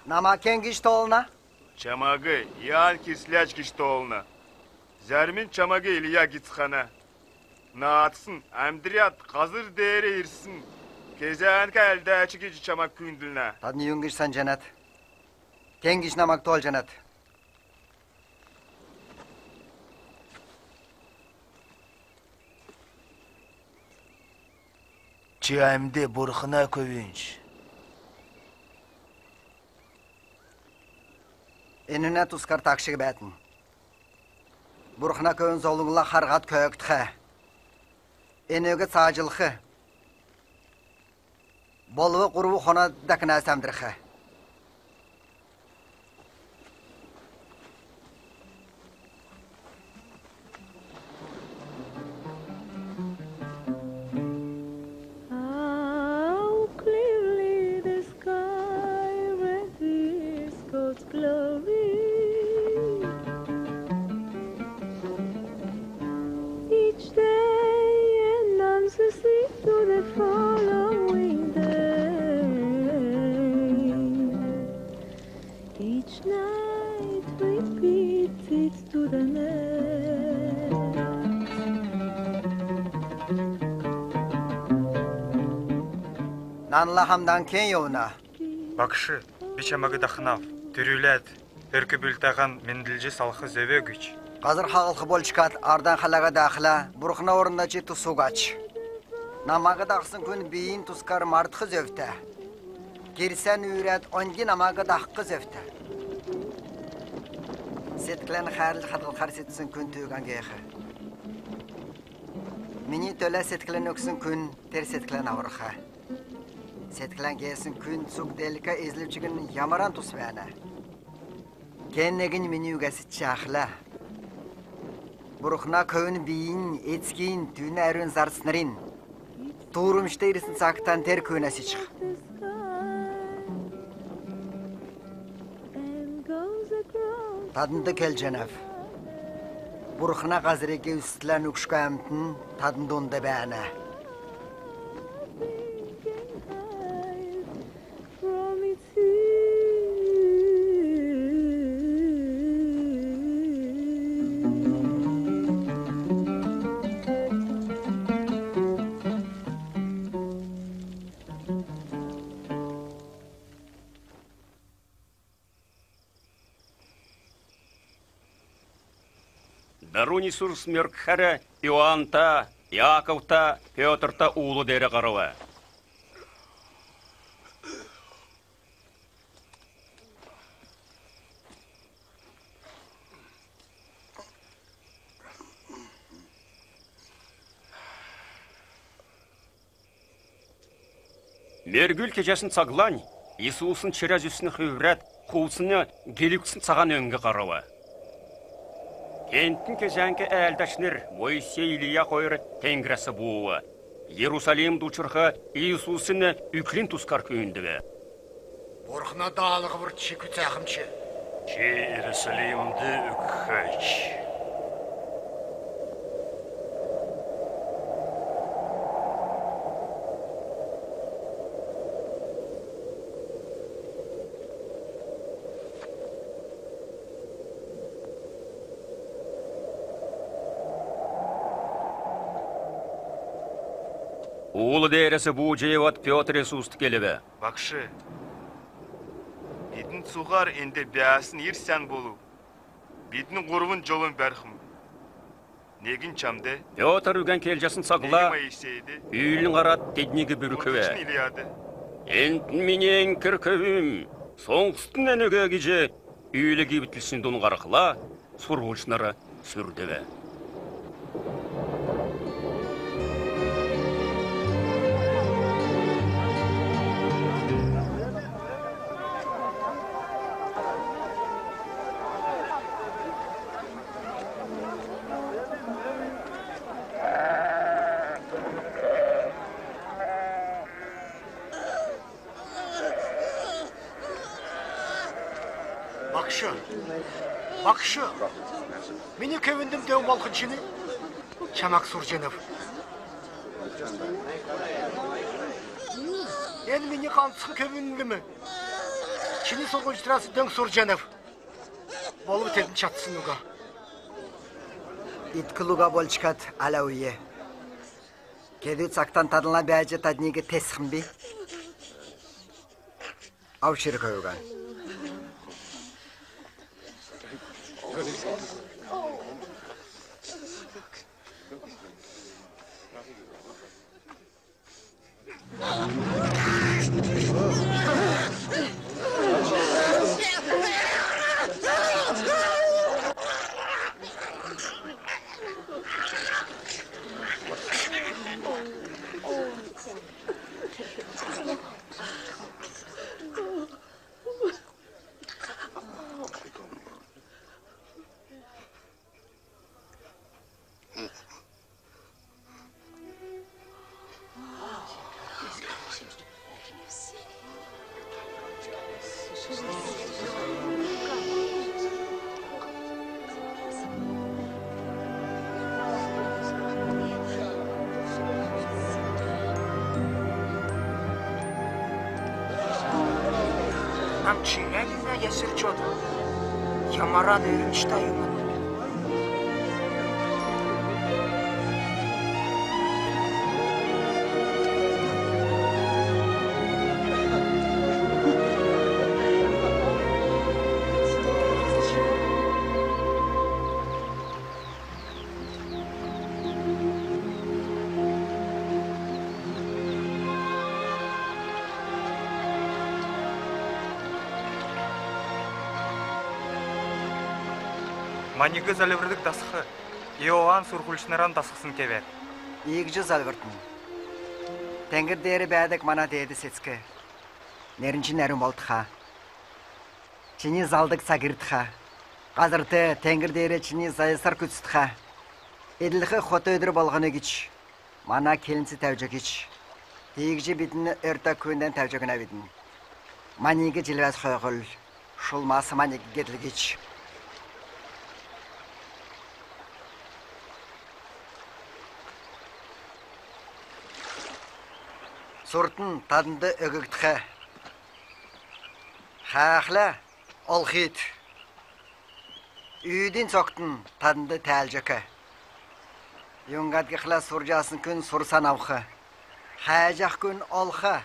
Nama kengiş toğulna? Çamagı yan kisляч kiştoğulna. Zermin çamagı iliya gitxana. Naatsın, amdriyat, қазір değeri irsin. Kezenke elde açı geçi çamak kündülüne. Tadını yungişsan cennet. Kengiş namak tol cennet. Çiğimde burkuna kövünç. Enine tuskar takşığı bәтін. Burkuna kövün zolunla hargat kööktüxe. Enöge sağcılığı. Bolvu kuruvu xona dakına samdırıxe. Nanla hamdan ken yoğuna. Bakışı, bir çamagı da xınav, türület, örkü bültağın mendilci salxı zöve güç. Қазір хағылқы бол чықат, ардан қалаға дақыла, бұрқына орында че тұсуғач. Намағы дақсын күн бейін тұскар мартқы зөфті. Керсен үйрет, онги намағы даққы зөфті. Сеткілен қайырлы қадыл қарсетсін күн түйген кейхі. Мені төлі сеткілен өксін күн, тер сеткілен ауырқы. Сеткілен кейсін күн сұқ делікі ezіліп жігін ямаран тұс бәні. Кеннегін мені үгәсі чақыла. Burukna köyün biyin, etkin, tüyün erün zarsınırın. Tuğrum işte irisin saktan ter köyünesi çık. Tadında kel cenab. Burukna gazireke üstülen ukşka emtin, tadında onda beğene. Дарунисур смеркхара Иоанта, Яковта, Петрта улы дере қаруы. Мергүл кежесін сағлан, Иисусын через үсін хүйрет, қуысыны келіксін саған өнгі қаруы. Кенттің кезәңкі әлдәшнер Мойсей Илия қойыр тәңгірәсі бұуы. Иерусалим дұчырға Иисусыны үклін тұскар күйінді бе. Борқына дағалығы бір чекі тәқімші. Че Иерусалимді үкхәч. Улы дәресі бұ жайват Петр Иисусты келебе. Бақшы, бетін суғар енді бәсін ерсен болу. Бетін ғұрвын жолын бәрхім. Негін чамды? Петр үген келжасын сағыла, үйлін қарат деднегі бір көе. Ентін менен кір көбім, соңғыстың әнөге кеже үйлі кебітілсін дұн қарықла, сұрғылшынары сүрдебе. Bakışı, meni kövindim dev balkınçını, Çamak Surcenov. En meni kansın kövündü mü? Çini sorgucularası dön Surjanov. Bolu tedin çatsın uga. İtkuluga bol çıkat alaviye. Kedi saktan tadına bence tadnige tesxim bi. Avşırı koyugan. Чирягина ясерчот. Ямара дөрүн читайым. Манигы залывырдык дасқы. Иоанн сургулшнаран дасқысын кебер. Игжі залвыртын. Тәңгір дәрі бәдік мана деді сетскі. Нерінші нәрін болдыға. Чини залдық сағырдыға. Қазырды тәңгір дәрі чини зайысар күтістіға. Еділігі қоты өдір болғаны кеч. Мана келінсі тәуджі кеч. Игжі бітіні өрті көнден тәуджігіна бітін. Манигі жылвәз қойғыл. Шулмасы манигі кетіл кеч. Суртын тадынды өгігдіқі. Хақлы олхид. Үйден соқтын тадынды тәлжікі. Юнгадгіқлі суржасын күн сурсан ауқы. Хәжақ күн олқы.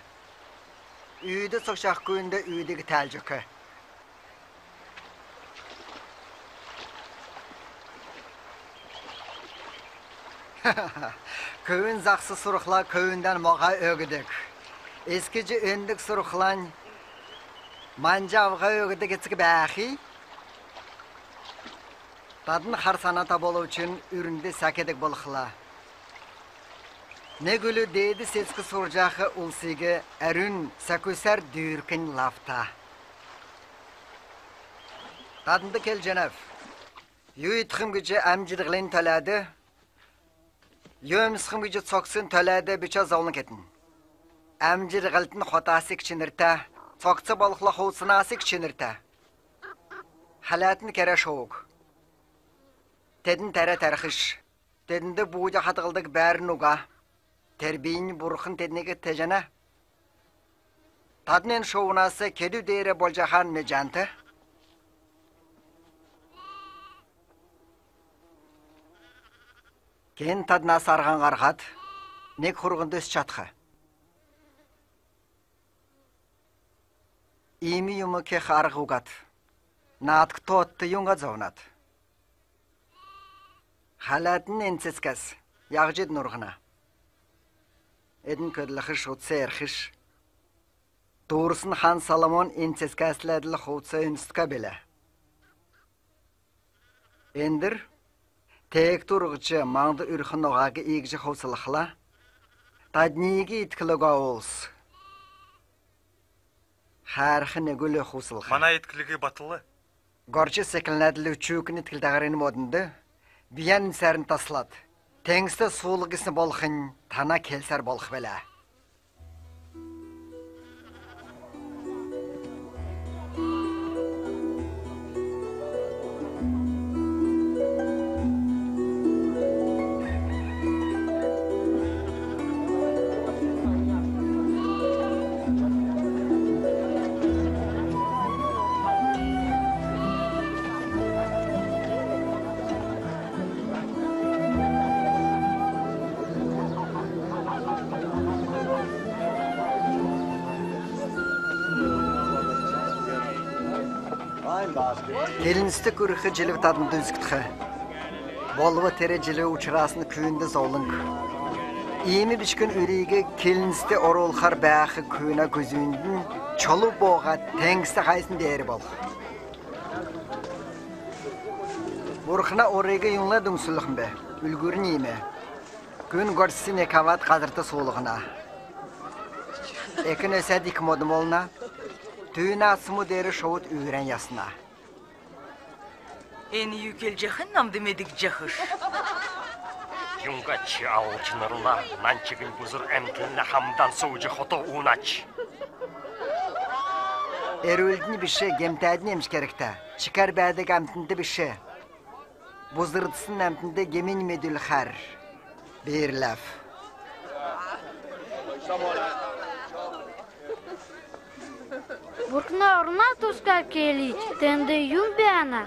Үйді соқшақ күнді үйдегі тәлжікі. Köyün zaqsı suruqla köyünden mağa ögüdük. Eskici öndük suruqlan mancavğa ögüdük etski bəxi. Tadın xarsanata bolu üçün ürünді səkedik bolxla. Ne gülü deydi seski surcağı ulsigi ərün səköser dürkün lafta. Tadındı kel cenef. Yüyitxim gücü əmcidiqlin tələdi. Yömsxim gücü çoqsun tələdi büçə zavlın ketin. Əmcir qıltın xotası kçinirtə, çoqsı balıqla xoğsınası kçinirtə. Halatın kərə şoğuk. Tedin tərə tərxiş. Tedində buğca xatığıldıq bərin uğa. Terbiyin burxın tedinigi tejənə. Tadının şoğunası kedü deyirə bolcaxan mecantı. Кен тадына сарған қарғат, нек құрғынды өс чатқы. Ими юмы ке қарғы ұғат, наатқы тоатты юңға зауынат. Халатын энсескәс, яғжет нұрғына. Эдін көділіғіш ұтсы әрхіш. Doğrusun Han Salomon энсескәсләділі құтсы үністіка белі. Endir, Tek turğucu mağdı ürxün oğağı iğci xovsılıqla, tadnigi itkiliga ols. Xarxı negülü xovsılıqla. Mana itkiligi batılı. Gorçı sekinlədili üçüqün itkildağarını modundu, biyan sərin taslad. Tengiste soğuluqısını bolxın, tana kelser bolx belə. Келіністі көріқі желіп тадынды үзіктіқі. Болуы тере желі ұчырасыны күйінді золынг. Иеми бішкін үрейге келіністі оролқар бәқі күйіна көзуіндін чолу боға тәңгісті қайсын дәрі бол. Бұрқына орайға юңла дүңсіліғын бә, үлгірін еме. Күн көрсісін екават қазырты соғылығына. Екін өсәд екі модым олына, түйін асымы дәрі шоуыт үйрен ясына. Ені юкел жақын намдымедік жақыш. Юнгачы алчынырла, нанчығын бұзыр әмкіліні хамдан соужы қото унач. Әрөлдіні біші гемтәдін емш керекті. Чикар бәдік әмтінді біші. Бұзырдысын әмтінді гемен меділ қар. Бейірләф. Бұрқына ұрма тұскар келі, тәнді юң бәна.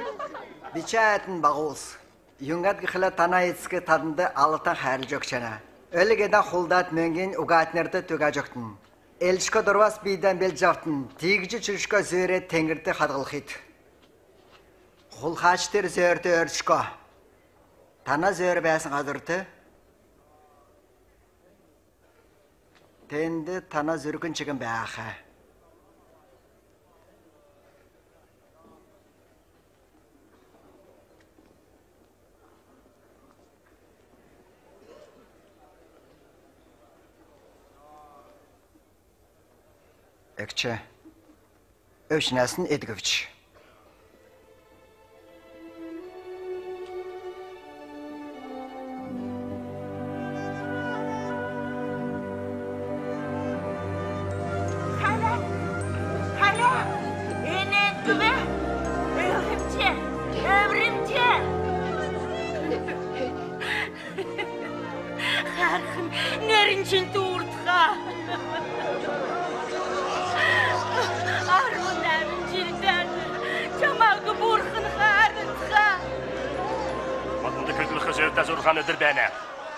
Бича әтін бағуыз. Юңгат гіхіла тана етскі тадынды алытан қәріл жоқшана. Өлігеден құлдат мөнген ұғатнерді төға жоқтын. Элшко дұрвас бейден бел жақтын, тегіжі чүрішко зөре тәңірді қадғыл қит. Құлқаштыр зөрді өршко. Тана зөрі бәсін қадырды. Тәнді тана зөргін чігін бәқі. Ekçe, Öşnesin Edgoviç. Hala, ene güve, öğrimce, ömrümce. Harkın, nerinçin tuğurtğa. Armın əmin cildən, camağı burxın xarıntığa. Madında kötülükü zövdə zorğan ödür bənə.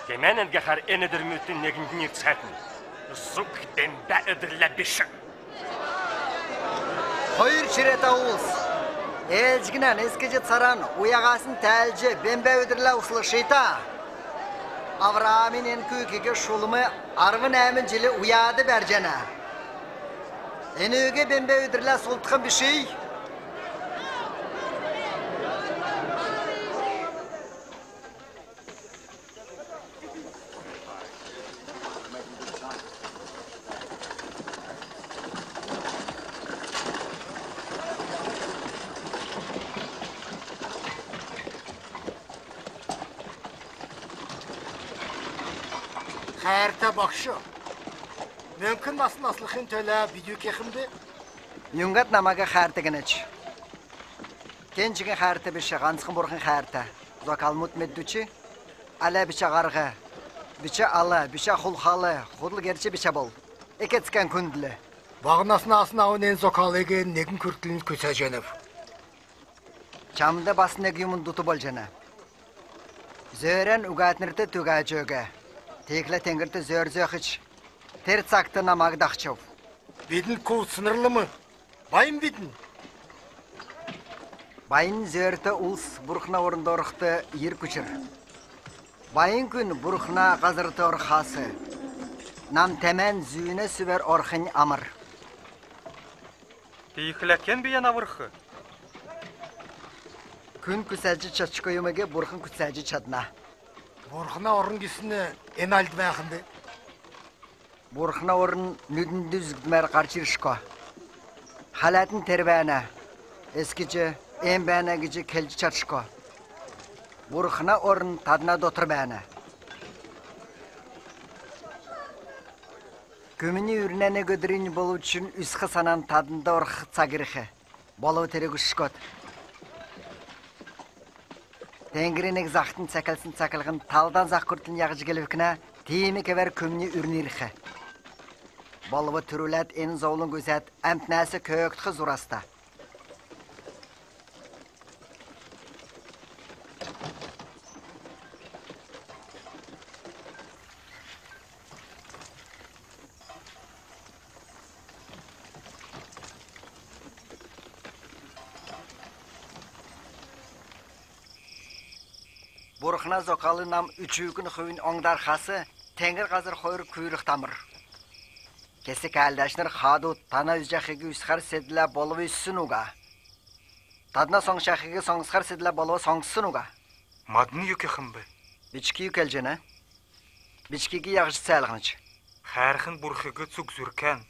Gemənin gəxər enidir mütün negindin yırtsətін. Zuk dembə ödürlə bişi. Hayır çiret ağuz. Elçginen eskici saran uyağasın təlci bembə ödürlə uslı şeyta. Avramin en küküge şulumu arvın əmin cili uyadı bərcənə. Enöge bembe ödürlə soltıqın bir şey. Xərtə baxşı. Mümkün nasıl tölə video keximdi? Yungat namaga xərtəgən əç. Gençigin xərtə bir şey, qansıqın burxın xərtə. Zokal mutmeddüçi, alə bir şey qarğı, bir şey alı, bir şey xulxalı, xudul gerçi bir şey bol. Eketsken kündülü. Bağınasına asına onun en zokalıge negin kürtülünü kösəcənəv. Çamda basın egimin dutu bol jana. Zören ugatnırtı tügacöge. Tekle tengirti zör zöxiç. Tert saktı namag dağçov. Bedin kol sınırlı mı? Bayım bedin? Bayın zörtü uls burxna orunda orıqtı yer küçür. Bayın gün burxna qazırtı orxası. Nam temen züyüne süver orxın amır. Teyikləken beyen avırxı. Gün küsəlci çaçkoyumege burxın küsəlci çadna. Burxna orun gisini en aldı bəxindi. Burxna orun nüdündü üzgüdmer qarçırışko. Halatın terbəyana. Eskici, en bəyana gici kelci çatışko. Burxna orun tadına dotur bəyana. Kömini ürünene gödürün bolu üçün üskü sanan tadında orxı tsagirixi. Bolu tereg üşkot. Tengirinek zaxtın çakılsın çakılğın taldan zaq kurtun yağıcı gelivkine teyimi kever kömini ürünirixi. Bolu türület en zoğulun gözet əmtnəsi kööktü zurasta. Бурхна зокалы нам üçüğün хөвін оңдар хасы, тәңір қазір қойыр күйлік тамыр. Кесік әлдәшнір хаду тана үзжақығы үсқар седілі болу үссін уға. Тадна соңшақығы соңсқар седілі болу соңсын уға. Мадны юке хымбы? Бички юк әлжені. Бичкигі яғыш сәлғыныч. Хәрхін бұрхығы цук зүркен.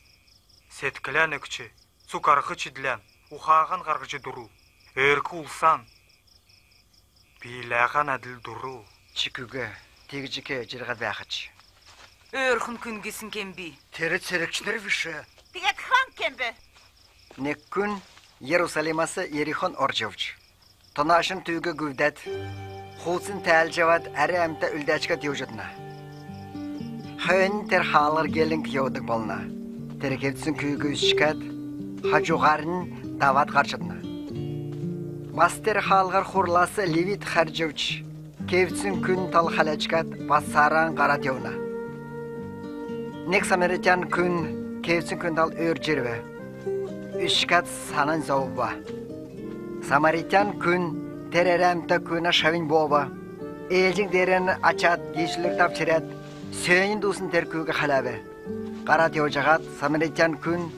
Сеткілән өкчі, цук арғы чидлән, ухаған қарғычы дұру. Өркі ұлсан. Биләған әділ дұру. Чикүгі, тегіжіке жырғад бәқыч. Өрхін күнгесін кембі. Тері церекшінер віші. Бігет хан кембі. Неккүн Иерусалимасы Ерихон оржевч. Тонашын түйгі гүвдәт. Хулсын тәл жавад әрі әмті үлдәчка деужыдна. Хөн тер халыр гелін киодық болна. Терекевтсін күйгі үшкәт, хажуғарын дават қарчыдна. Мастер халғар хурласы Левит харжевч. Кевтсін күн тал халачкат басаран қарат еуна. Нек самаритян күн кевтсін күн тал өр жерве. Үшкәт санын зауба. Самаритян күн терерәмті күні шавин боба. Елжің дерен ачат, ешілік тапчырет, сөйін дусын теркуге халабы. Қарат еужағат, самаритян күн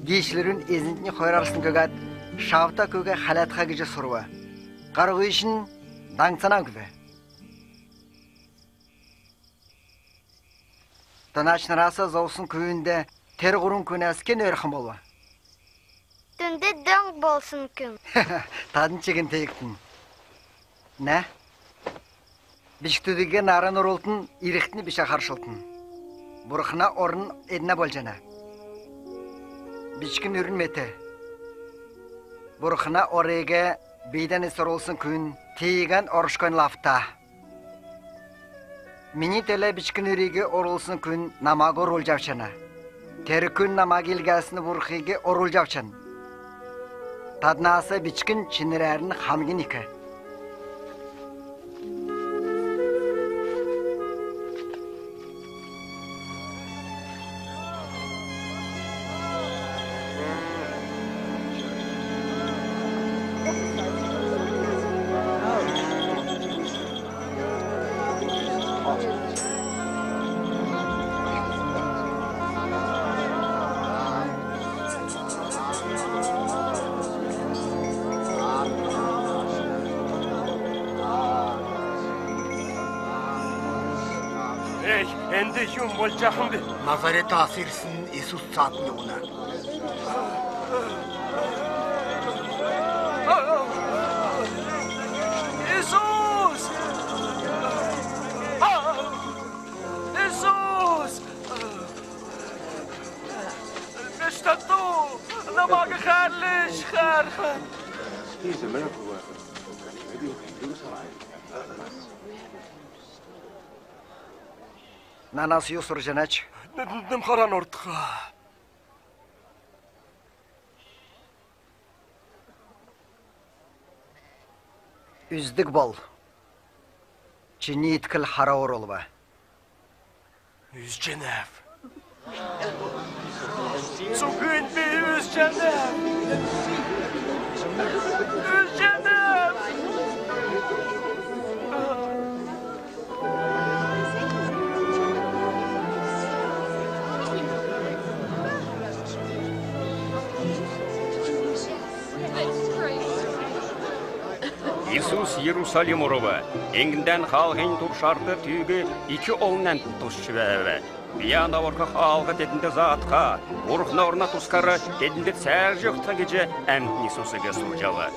ешілерін езінтіне қойрарсын көгат, шавта көге халатқа кежі сұруы. Қарғы үшін даңсана көбі. Тонашнырасы заусын күйінде тер құрын күн әскен өрхім болуы. Түнде дөң болсын күн. Тадын чегін тейіктін. Нә? Бішіктудыге нарын ұрылтын, иректіні біша қаршылтын. Бұрықына орын едіне бол жана. Бішкін үрін меті. Бұрықына орыға бейден есір олсын күн, тейген орышкөн лафта. Мені теле бішкін үріге орылсын күн намағы орыл жавчана. Тері күн намағы елгәсіні бұрықыге орыл жавчан. Таднасы бічкін чинірәрін хамген икі. Энде юм бол жахын бе. Назарет асырсын Иисус сатын yoğuna. İsus! İsus! İşte tu! Namagı xərliş, xərxən! Nanası yusur janaç. Ным қаран ортыға. Үздік бол. Чини иткіл хара орыл ба. Үз женев. Сугын бе үз женев. Үз женев. Иисус Иерусалим ұрығы, еңгінден қалғын тұршарды түйгі екі олынан тұшшы бәві. Бияна орғы қалғы дедінді затқа, ұрғына орна тұскары дедінді сәр жоқта кеже әмін Иисусыға сұржалы.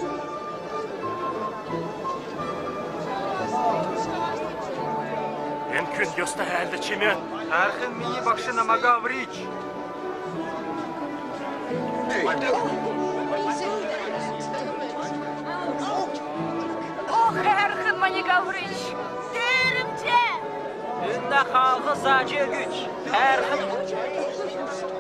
Әмкін yosta әлді чемен. Әрхін мені бақшы намаға аврич. Әрхін мені Гаврич. Дерімче. Үнді қалғы зачы күч. Әрхін.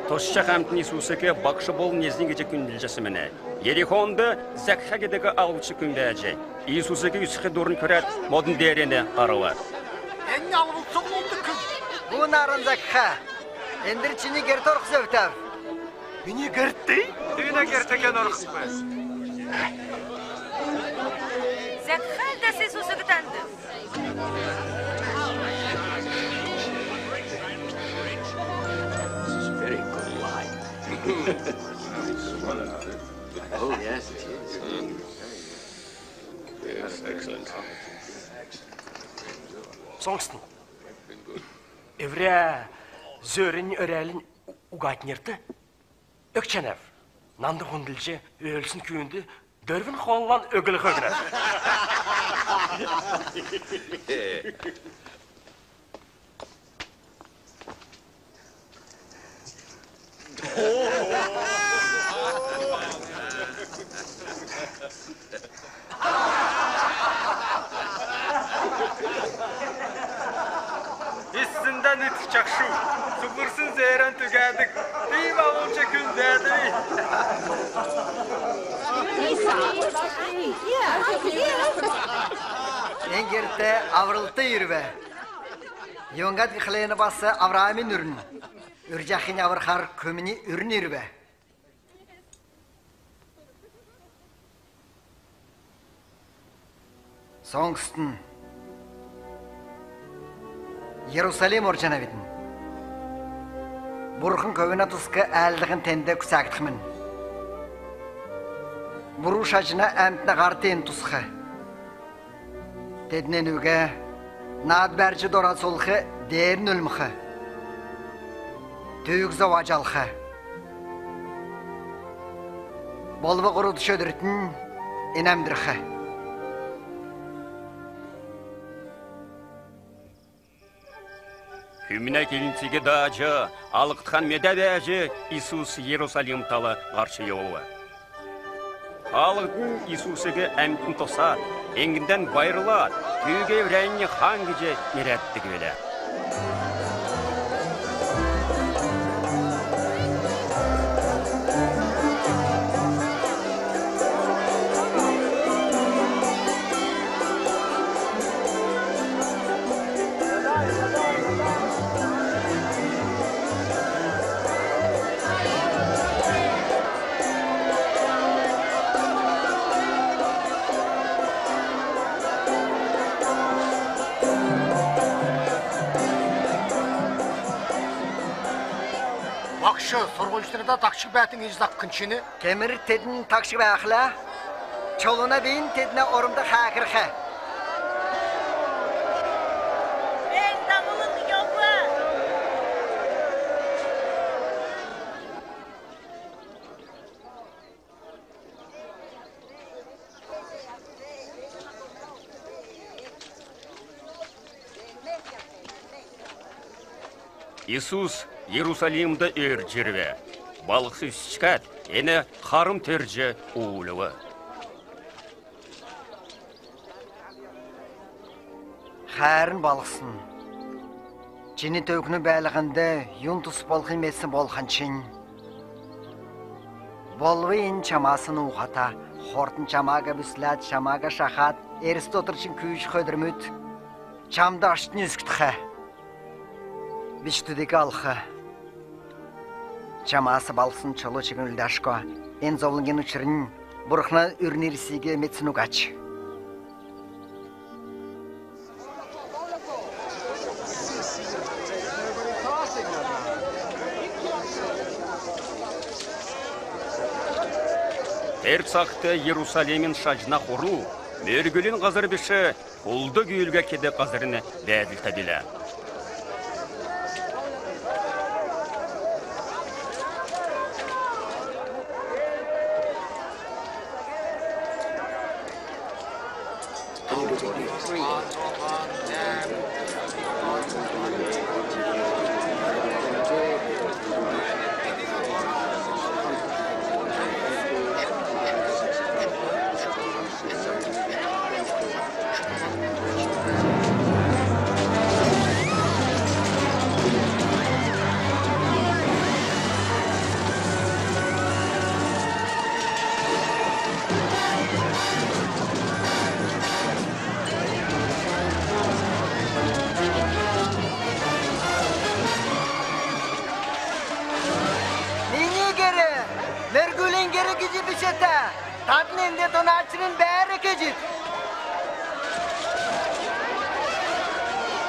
Тошчақ әмтін Иисусыға бақшы бол нездің кеже күнділ жасымыны. Ерихонды зәкха кедегі алғычы күнді әжі. Иисусыға үсіқі дұрын көрәт модын дәрені қарылы. Әнне алып соғылды күн. Бұл нарын зәкха. Әндір чini керті орқыз өптәв. Мені керті? Түйіне кертеген орқыз Зәкхәл дәс Иисусы күтәнді. Oh, yes, it is. Yes, excellent. Соңғысын. Евре зөрін өрәлін уғатнерді. Өкченев. Нанды ғындылжы өлсін күйінді дөрвін қолан өгілі қөгірі. İssinden ütüçak şu. Sıfırsın zeyren tügedik. İyi bağımca kündedi. Engirte avrıltı yürübe. Yongat gıxlayını bası Avramin ürün. Ürcaxin avrıxar kömini ürün yürübe. Soğngsın. Yerusalem orcana vidin. Burxun kövüne tuskı əldiğin tende küsaqtıqmın. Buruş acına əmtine qartayın tuskı. Dedinen üge, nadberci dora solxı derin ölmüxı. Tüyük zavacalxı. Bolva qurudu şödürütün enemdirxı. Hümüne kelintiге dağcı, alıqtıqan medəbəci İsus Yerusalim talı qarşı yoğu. Halықтың Исусыға әмтін тоса, еңгінден байрылат, түйге еврәйіне хангыжы мерәттігі белі. Sorğunçlarda takçı bətin izlaq kınçını. Kemir tedin takçı bəxlə, çoluna beyin tedine orumda xəqirxə. Ben davulun yoxla. Иисус Иерусалимда өрджірве. Балықсыз шкат, әне қарым төржі ұлығы. Xərin balықсын. Cini tökünü bəlіғінде юнтус болғын метсін болған чин. Болғы ен чамасын ұғата, хортын чамаға бүсләт, чамаға шақат, Аристотель чин күйіш қөдірмүт, чамда аштын үскітіқі. Биштүдегі алқы. Чамасы балықсын чолу чегін үлдашқа, ен зовлынген ұчырын бұрықна үрнерісіге метсін ұғач. Эрцақты Иерусалемин шажына қору, мөргілін қазыр біші қолды күйілге кеді қазырыны бәділ табілі. Tatnende donatçının bäri kejit.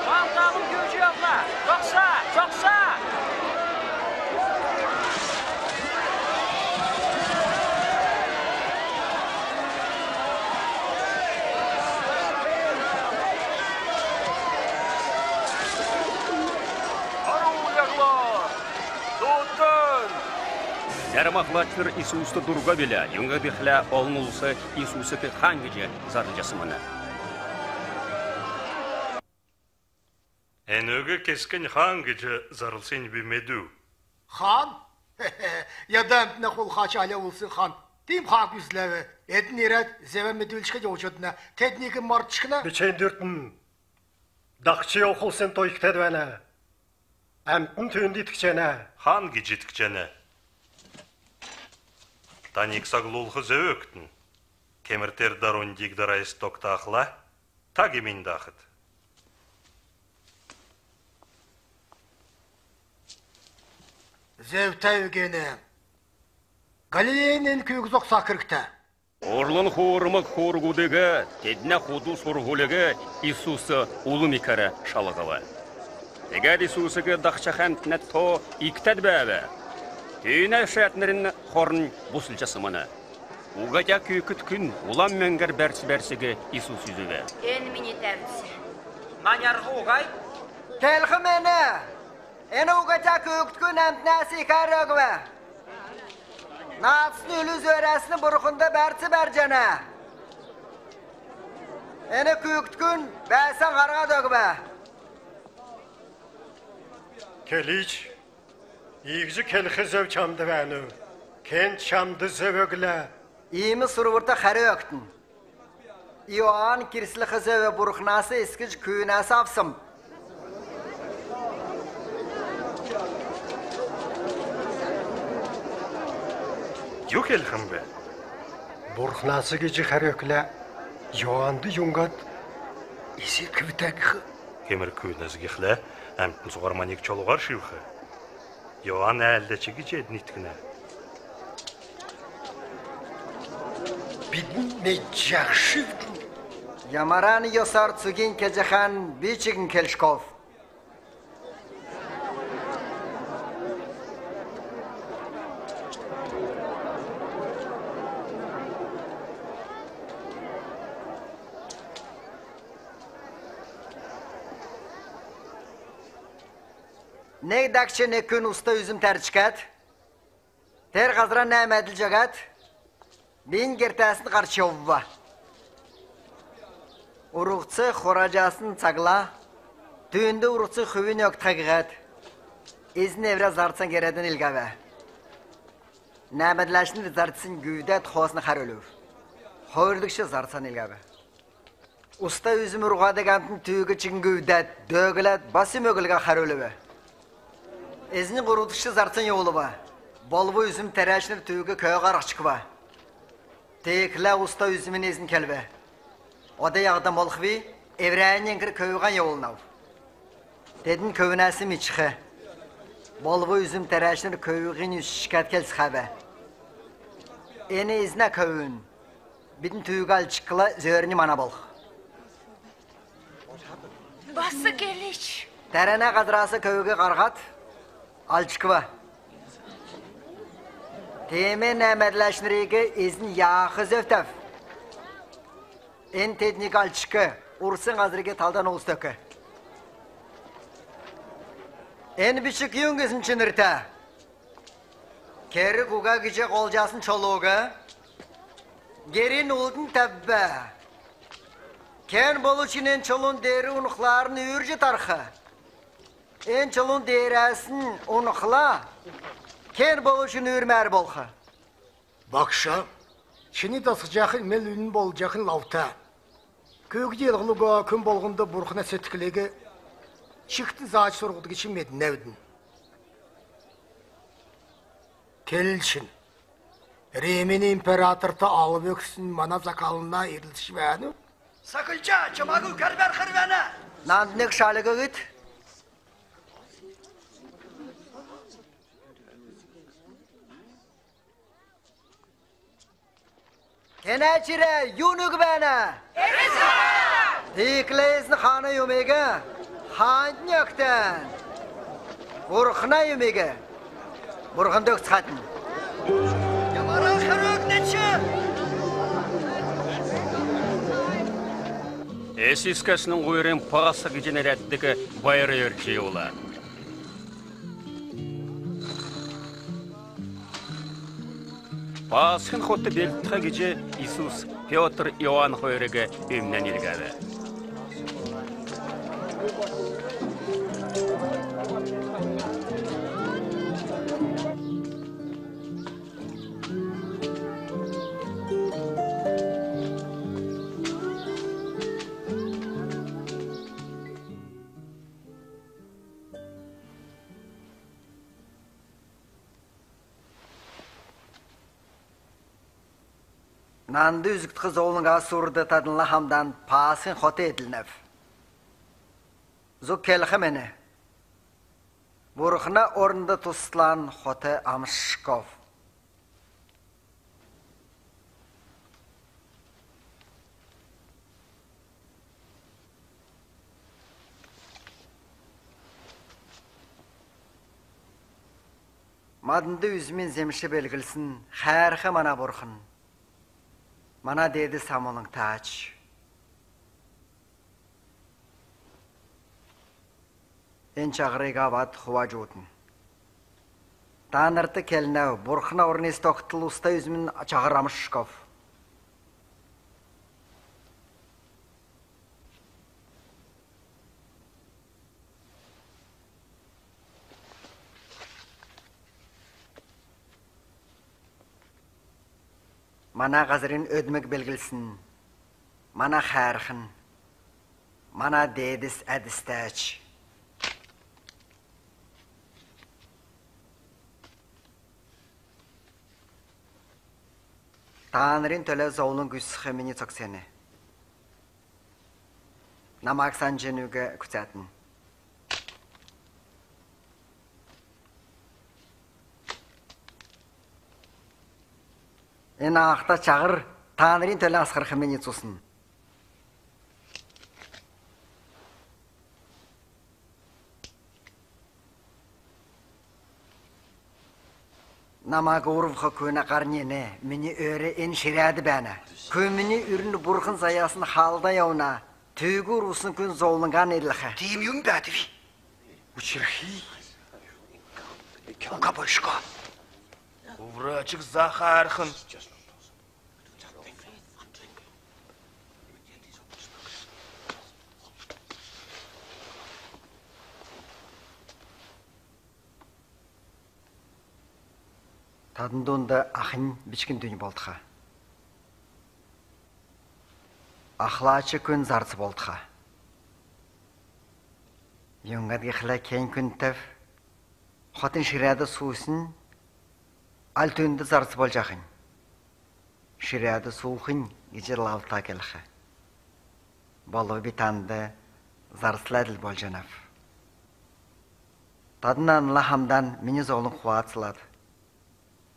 Vandalım göcü yoxla. Çoxsa, çoxsa. Әрмақлатыр Исусты дұрға білі, юңға дихлі олнулсы Исусы кі хангыжы зарылжасымыны. Әнөгі кескен хангыжы зарылсын бімеду. Хан? Ядамтына қол қачалы олсын хан. Тим хақ үзләві. Әдін ерәд зәвәм медүүлшігі жоғжадына. Тәднегі мартшықына. Бичен дүртін. Дақчы оқылсын тойықтады бәні. Әмтін түйінді тікчені. Хангыжы тікчені. Таник сағлулғы зәуіктін. Кеміртер дарундик дарайыз тоқтақла, тагемін дақыт. Зәвтәугені. Галилейнен күйгіз оқса кірікті. Орлын хорымық хоргудығы, тедіне худу сұрғылығы Исусы улы мекәрі шалығылы. Егер Исусыға дақшақантына то иктәд бәбі. Түйіне шәтнерін хорын бұсылчасымыны. Уғаja күйкіт күн улам мәңгер бәрсі-бәрсігі Исус үзігі. Ен мені тәрдісі. Манярғы ұғай? Келхі мені. Ені уғаja күйкіт күн әмтінәсі кәрігі. Natısını ölüz öğresini burukunda bərçi bərcənə. Eni küyüktün bəsən qarğa dögübə. Keliç, iğzi kelxi zöv çamdı bəni. Kent çamdı zövöglə. İyimi survurta xəri öktün. İyoğan kirsili xızı ve buruknası eskic küyünəsi afsım. Yok elxim be. Бурхнасы кечі қәрекілі, Йоанды юңғат, есі көвітәкіғі. Кемір күйінізгі қілі, әмтін соғарманек чолуғар шивқы. Йоан әлдәчі кечедін иткіне. Бидін не жақшывдың. Ямараны йосар цугин кежехан бичігін келшков. Ne dakçı ne gün usta üzüm terçikat. Ter gazra ne medil jagat. Bin gertasını karşı ovva. Uruqçı xoracasını çagla. Düğünde uruqçı xüvün yok taqiqat. İzni evre zartsan geredin ilgave. Ne medlaşını zartsın güvdet xosını xar ölür. Xoyırdıkça zartsan ilgave. Usta üzüm urğadagantın tüyügü çıkın güvdet. Dögület basım ögülge xar ölüve. Ezni quruduşu zartsan yolu ba. Bolbu üzüm tereşinir tüyügü köye qaraq çıkıba. Tekla usta üzümün ezin kelbe. O da yağdan bolxvi, evreğin yenkir köyüğen yolunav. Dedin köyünəsi mi çıxı? Bolbu üzüm tereşinir köyüğün yüz şikat kel sıxabe. Eni izne köyün. Bidin tüyügal çıkıla zörünü mana bolx. Bası geliç. Terene qadrası köyüğü qarğat. Al çıkıva. Temin əmədləşnirigi izin yaxı zövtəv. En tednik al çıkı. Ursun qazırigi taldan oğuz tökü. En biçik yung izin çınırta. Keri kuga gıcı kolcasın çoluğu. Gerin uldun təbbə. Ken boluçinin çolun deri unuqlarını ürcü tarxı. En çolun deresin unuqla. Ken boluşun ürmer bolxa. Bakşa, Çini da sıcaqın melünün bolacaqın lavta. Kög jelğılıga küm bolğunda burxuna setkilegi çıktı zaç sorğudu için medinevdin. Kelçin. Rimin imperatorta alıp öksün mana zakalına erilişi bəni. Sakılca, çamağı kərber xırvənə. Nandinek şalığı git. Kenəçirə, yunug bənə. Dikleyizin xanı yumege, xan yökten. Burxuna yumege. Burxun dök çıxatın. Yamara xırıq neçə? Esiskasının qoyырын пағасы генераттығы байыры өрчей ола. Пасхын хотты белтха гиже Иисус Петр Иоанн хойрыгы өмнен илгәді. Nandı üzükt kız oğlun asurda tadınla hamdan pasın xote edilnev. Zuk kelxi meni. Burxına orunda tuslan xote amşkov. Madında üzümün zemşi belgilsin, xərxi mana burxın. Mana dedi samolun taç. En çağırıga vat xuva joğutun. Tanırtı kelnev, burxına ornis toqtıl usta üzümün çağıramış şkov. Mana gazırın ödmek belgilsin. Mana xərxin. Mana dedis ədistäç. Tanrın töle zoğulun güçsüxü mini çok seni. Namaksan jenüge kütətin. En ağıqta çağır, Tanrın töle asqırxı mini tutsun. Namag uruvxa köne qarnene, mini öre en şirədi bana. Kömini ürünü burxın sayasını halda yavna, tüygü urusun kün zoğulungan edilxi. Deyim yum bədivi. Uçirxi. Uka başqa. Uvracık zaharxın. Tadındonda axın biçkin dünü boldıqa. Axlaçı kün zarsı boldıqa. Yungad gixla ken kün tef, xotin şirədə suusin, al tündə zarsı bolacaqın. Şirədə suuxın gecir lavta gelxi. Bolu bitandı zarsıladıl bolcanaf. Tadından lahamdan mini zoğulun xuatsıladı.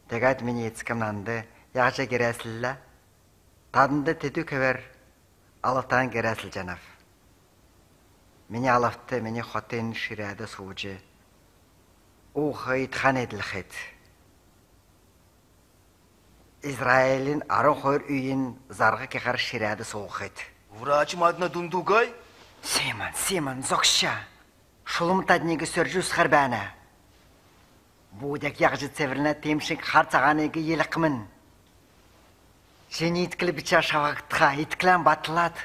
Tegad meni yetskimlandı, yağca geresilla, tadında tedü köver, alaftan geresil canaf. Meni alaftı, meni xotin şirədə suucu. Uğu itxan edilxid. İsrail'in arı xoyur üyin zargı kekar şirədə suuxid. Vrachım adına dundugay? Simon, zokşa. Şulum tadnigi sörcü sıxır bana. Budak yağcı sevrine temşik harçağanıgı yeliqmin. Seni itkili biçar şavaqtıqa, itkilən batılad.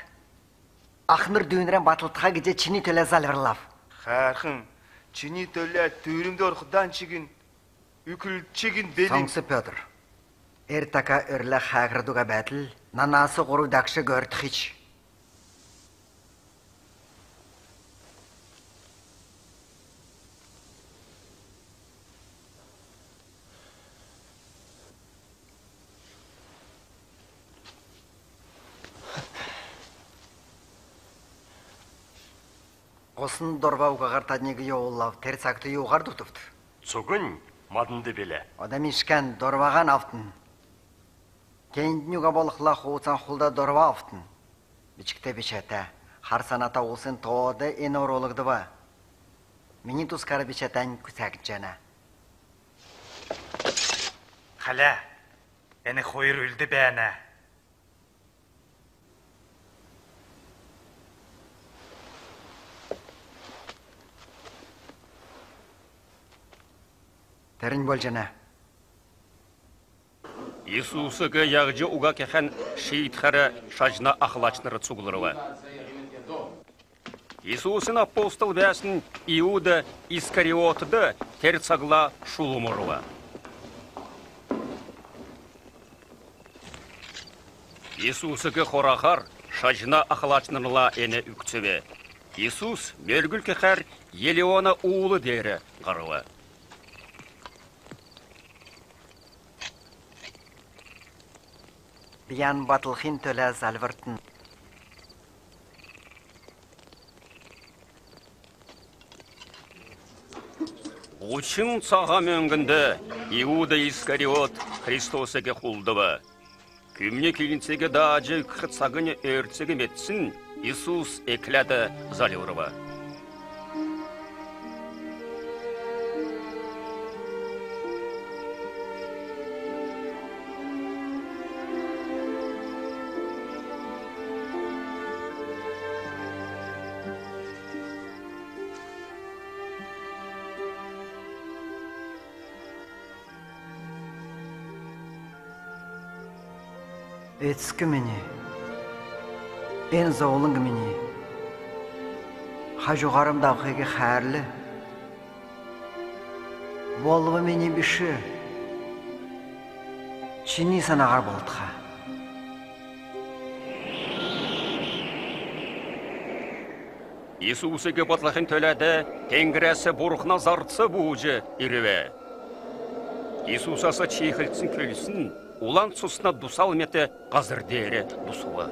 Axnır düğünren batıltıqa gece çini töle zalverlaf. Xərxin, çini töle tüyürümde orxudan çigin, ükül çigin delin. Soңсы Петр. Ertaka örle xağırduga bətil, nanası qoru dakşı gördü hiç. Осын дорба уғағар таднегі еуыллав, терс акты еуғар тұтыфты. Цугын, мадынды беле. Адам ішкен дорбаған автын. Кейіндін уға болықла қуытсан құлда дорба автын. Бичікті бішәті, қар саната олсын тоғады ен оролығды ба. Мені тұскары бішәтән күсәкіт жана. Қала, әні қойыр үлді бәні. Тәрін бол жана. Иисусыга ягжы уга кехан шиитхара шажна ахлачнары цуглырыва. Иисусын апостол бәсін Иуда Искариотыды терцагла шулумырыва. Иисусыга хорахар шажна ахлачнырла эне үкцеве. Иисус мергүл кехар Елеона уылы дейрі қарыва. Биян батылхин төлі залвыртын. Учын саға мөңгінді Иуда Искариот Христосыге құлдывы. Күмне келінсеге дажы күхіт сағыны өртсеге метсін Иисус екләді залюрыва. Эцкі мені, ен зоулың мені, хажуғарым дауқеге қәрлі, болығы мені біші, чини санағар болдыға. Иисусыге батлахын төләді, тәңгірәсі бұрықна зартсы бұғыжы иріве. Иисусасы чейхілтсін көлісін, улан сұсына дусал меті қазір дейірі дусуы.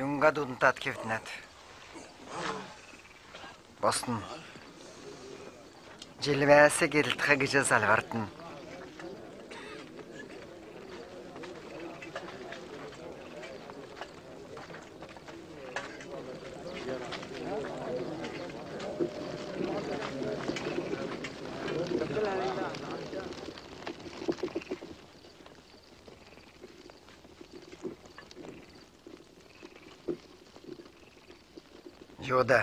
Юнга дудынтат кевдінәт. Бостын. Желвәсі керілтіға гіжі залғартын. Yoda.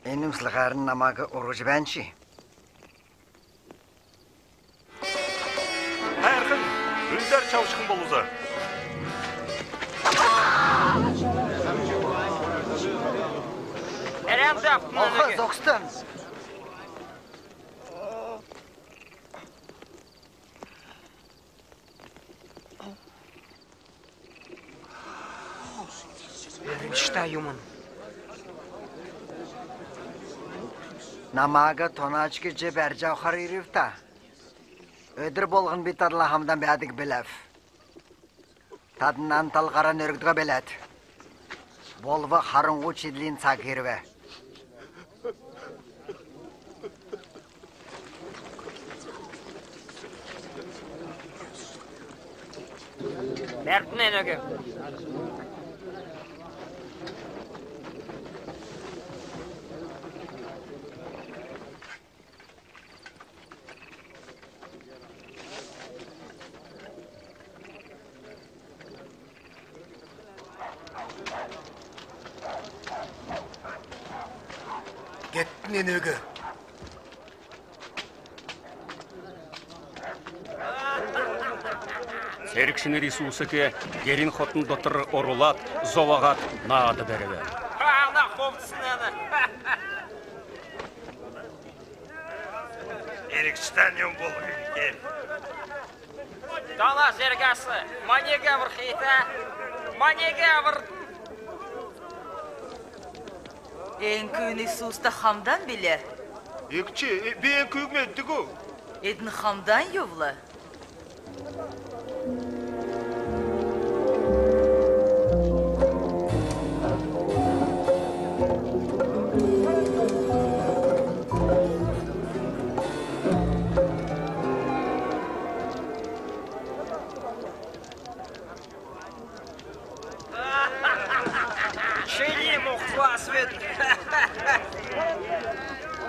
Enim sılğarın namagı orucu bençi. Әрқын, үндар чавышқын болуза. Олқы зоқстын. Читаюмын. Намага тоначки же бәржау харирифта. Өдір болғын бит Аллахамдан бәдік біләв. Тадынан талғаран өргдіға біләд. Болвы харыңғу чидлин сағирве. Бәртінен өгі. Gittin enöge. Серікшінер Иисусыке ерін хотын дотыр орулат, зовағат нағады бәрі. Ана қомтысын әні. Ерікшістен ен болу кел. Дала зергасы, манеге бір қейті, манеге бір... Ен күн Иисуста хамдан біле? Екче, бейін көгмеді гө. Едін хамдан ювлы? свет.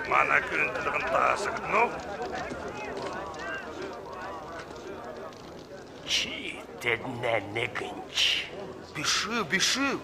Мана күнділігін тасықтың ол. Чи, дедіне негінч. Біші.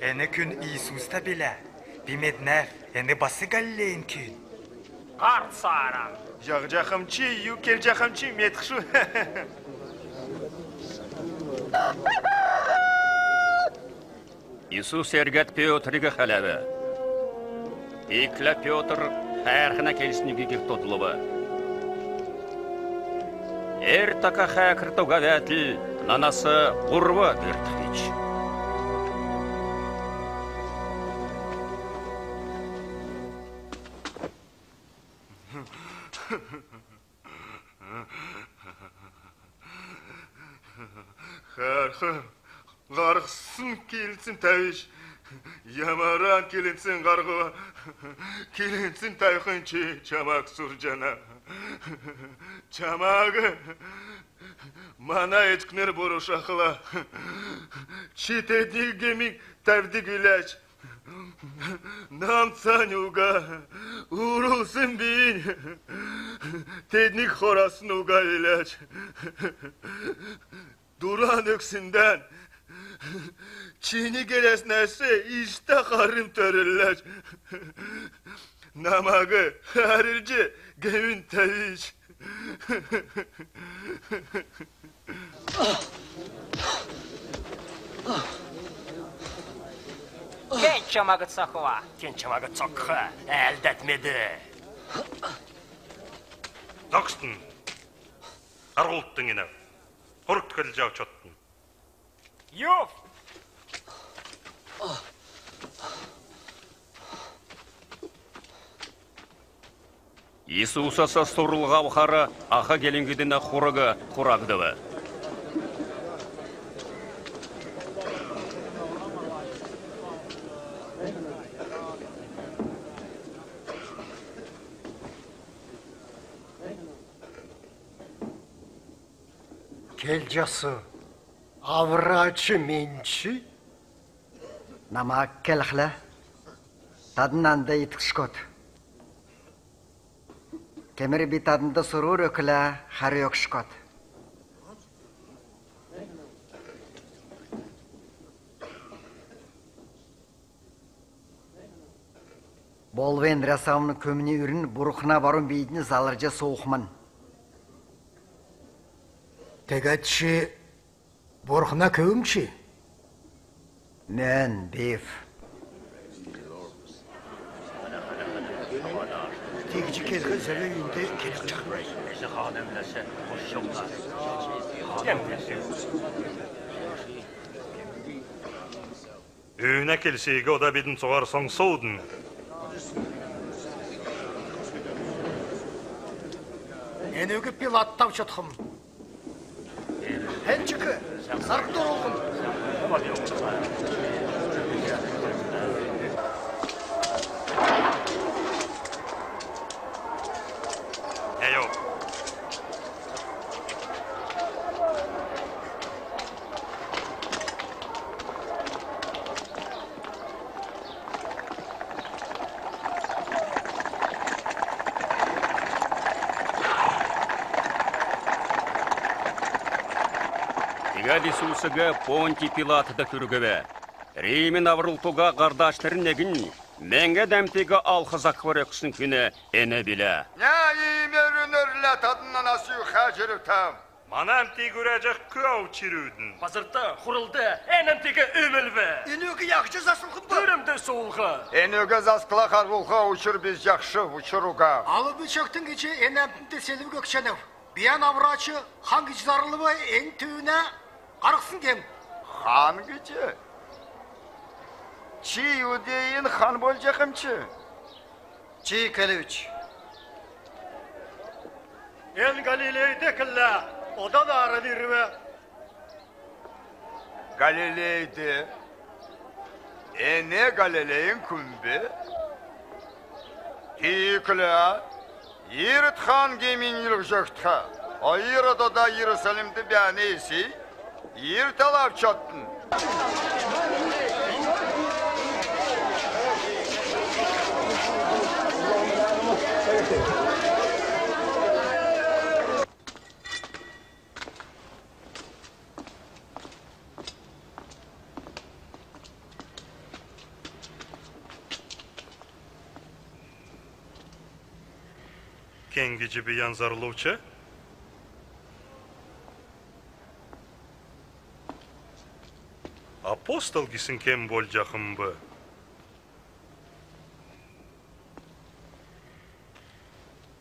Әні күн Иисуста білә. Бимеднәф, әні басы галлейн күн. Қарт сарам. Жақ жақымчы, юкел жақымчы, метқшу. Иисус әргәт Пеотрігі қалабы. Иклі Пеотр қайырқына келісінеге кек тодылыбы. Әр тақа қайқыртуға вәтіл, нанасы ғұрва бердіғыч. Қарғысын келінсін тәуіш, ямаран келінсін қарғыва, келінсін тайқынчы чамақ сұр жана. Чамағы мана еткінер бұрыш ақыла, читедігі кемік тәвді күләч. Намсан уға, урылсын бейін, теднік қорасын уға үләч. Durağın öksünden, Çiğni gelesnesi işte karım törürler. Namağı harirci gevin teviş. Ken çamağı çakıva. Ken çamağı çakı, elde etmedi. Дақстын, арғылттың ені. Құрық кіл жау чоттың. Юф! Иисусаса сұрылға ұқары аға келінгідіні құрығы құрағдылы. Келжасы, аврачы менші? Намақ келіқлі, тадынанды етікшкот. Кемір бі тадынды сұрур өкілі қары өкшкот. Болвен рәсауының көміне үрін бұрықына барун бейдіні залыржы соуқмын. Тегатші, бұрқына көмші? Мен, бейф. Тегічі келгі зәлі үйінде келіп чақ. Әзі қанымләсі, қош жоқта. Үйіне келсейгі ода бетін соғар соң соудың. Енеугі пилаттау чатқым. Әнчікі, сарқты олғым. Әйо. Игад Иисусыға Понти Пилатыда күргіве. Римін аврылтуға қардаштырын егін, мәңгі дәмтегі алқызақ көрексін күні әне біле. Ne imerün örlet adından asıyor hacırıtam. Мана әмтей көрәжек көу чирудың. Базырды, құрылды, әнімтегі өмілбі. Енеугі яқшы засылқын ба? Түрімді соğulғы. Enöge zaskıla karvulga uçur biz yakşı uçuruga. Алы бішектің кече ен әмтінде селіп көкшенев. Биян аврачы хан кеч зарылыбы ең түйіне қарықсын кем. Han gücü. Çi yudeyin han bolcakımçı. Чи кәлі үч. En Galiley'de killa, odan ağrı dirme. Galiley'de. Ne Galiley'in kumbi? Tikla. Yirit han gemin yılgıcakta. Ayırada da Yerusalim'de bir neyse. Yirit alap çattın. Kengici bir yanzarılıvçı. Apostol gisin kem bolcakım bu.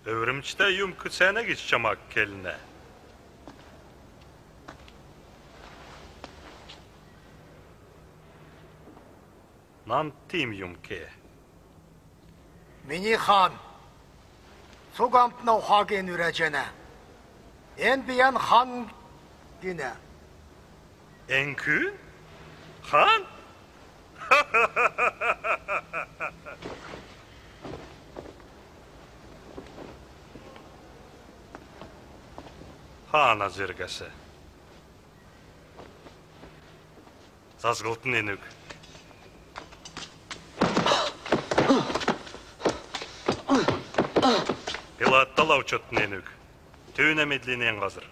Övrümçte yumkı sene geç çamak keline. Nan tim yumke. Mini han. Sogamtna hagen ürecene. En biyan han güne. Enkü? Han? Han azırgası. Sazgıltın enük. Pilatta lavçottun enük. Tüyüne medliğine en hazır.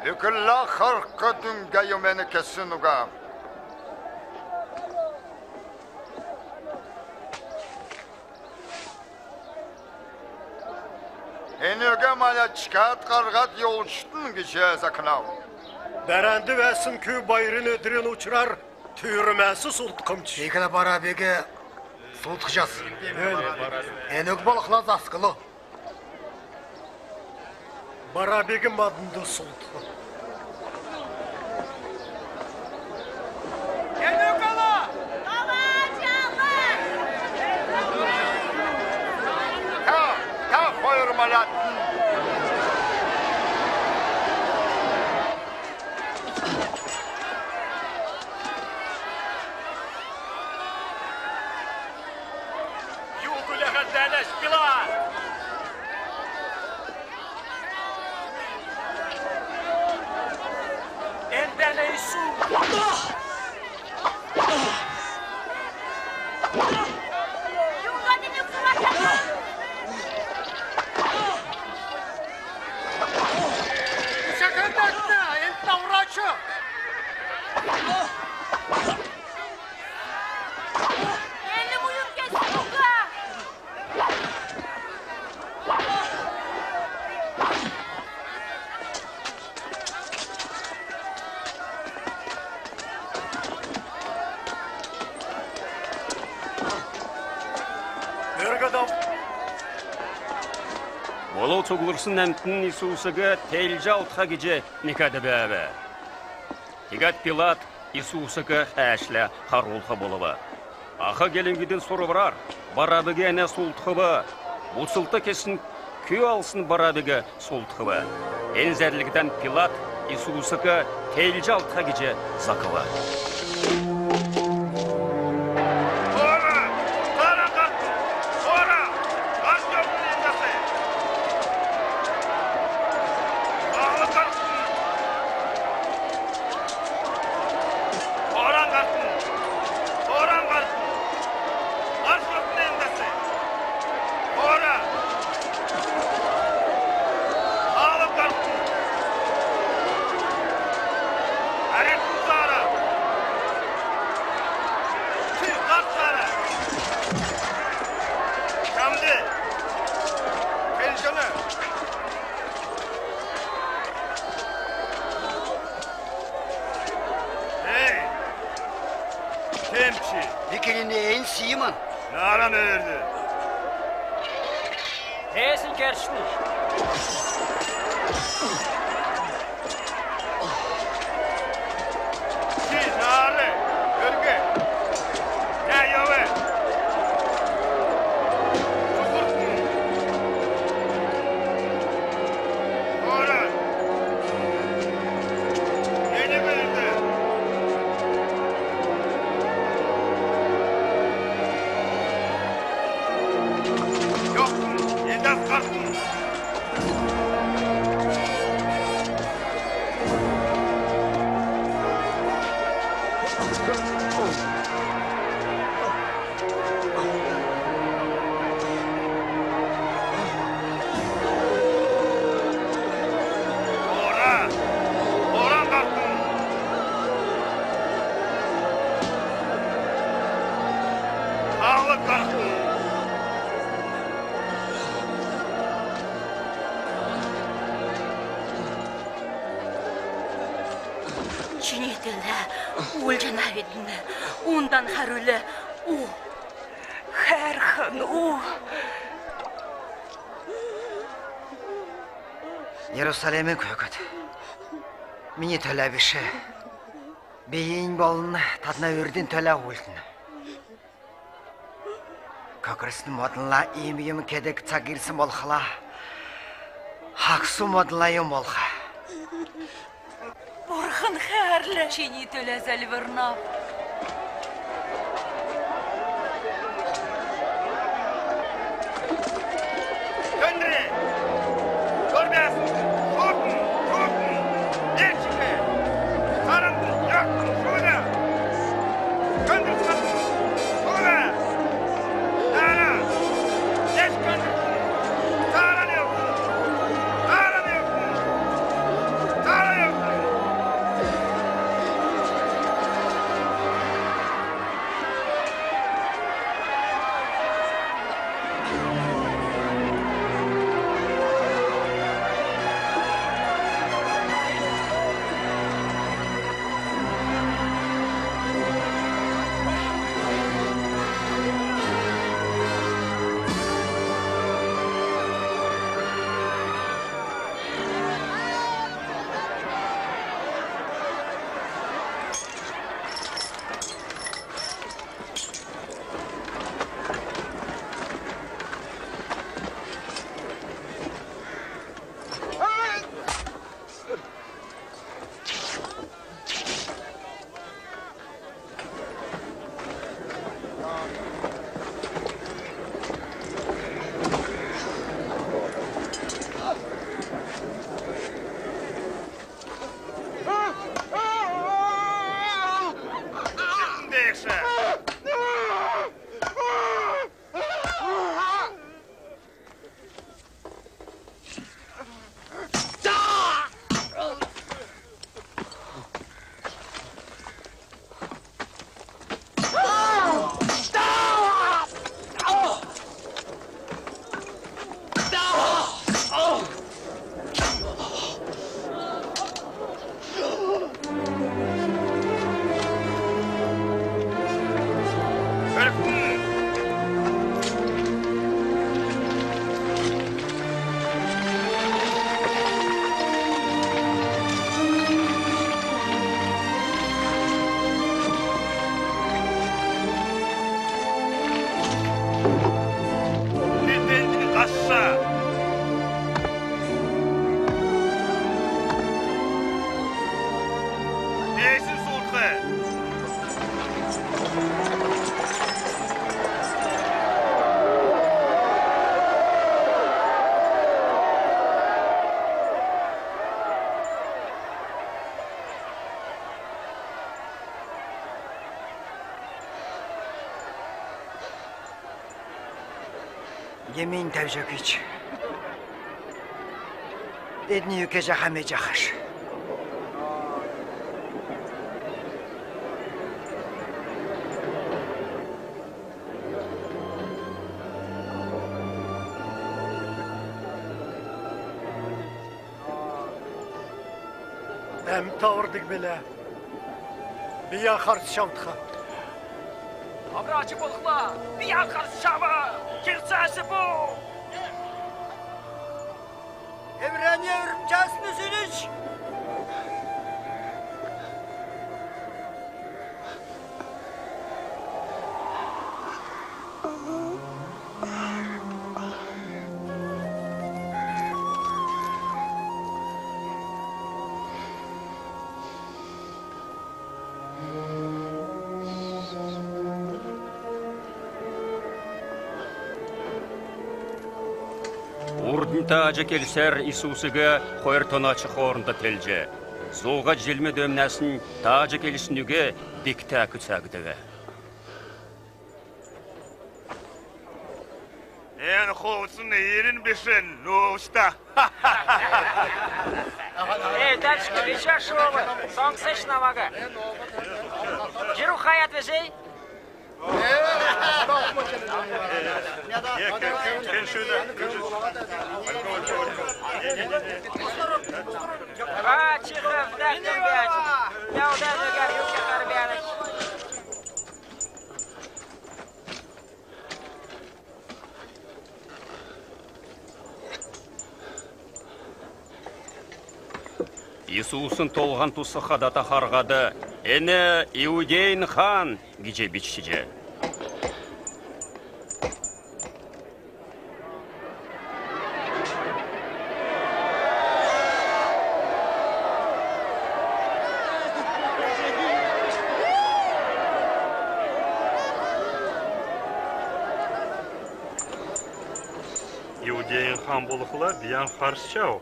Hükülla harka dünge yumeni kesin uga. Enöge mala çıkat kargat yolçtun geçe zakınav. Berendi vesin köy bayrın ödürün uçurar, tüyürmesi sultkımç. Tekele bara bege sultkacağız. Enök balıkla zaskılı. Bara begim adında sultkı. Олау çoğulursun әмтін Исусыға тәйлжі алтқа кеже некады бәбі. Тегат Пилат Исусыға әшлі қарулқы болуы. Аға келінгіден сұры барар, барабыға әне солтқыбы. Бұсылты кесін көй алсын барабыға солтқыбы. Әнзәрлігіден Пилат Исусыға тәйлжі алтқа кеже закывы. Emçi. Dikilini en siyman. Naran ördü. Hesin kerşni. Ki narı. Gölge. Ne yove. Ondan harılı Herxın Yerusalem'in köküt. Mini töle bir şey. Beyin bolun tadına ürdün töle uldun. Kökürsün modunla iyimiyim kedek çagirsin bolxala. Haksu modunlayım bolxa. Burxın xərli. Çini töle zəlvırnav. Yemin tevcek hiç. Dedni yükece hamecakır. Hem tavırdık bile. Bir yakar şavtığa. Avraçı balıkla, bir yan karşı şava, kirsesi bu. Emraniye örümcek misiniz? Урдынта келсер Исусыга қойыртоначы хорында телже. Зоға желме дөмнәсін тажы келісінуге бекті күтсәгідігі. En hovsun yerin bişin, noşta. Дальше, еще шоу, сон сыш намага. Жиру хаят везей. Чихов, так не бять. Я ударю горюки торбяны. Исусын толған тұсы қадата қарғады. Әне Иудейн хан гиже бичшіже. Иудейн хан болықыла биян қарсчау.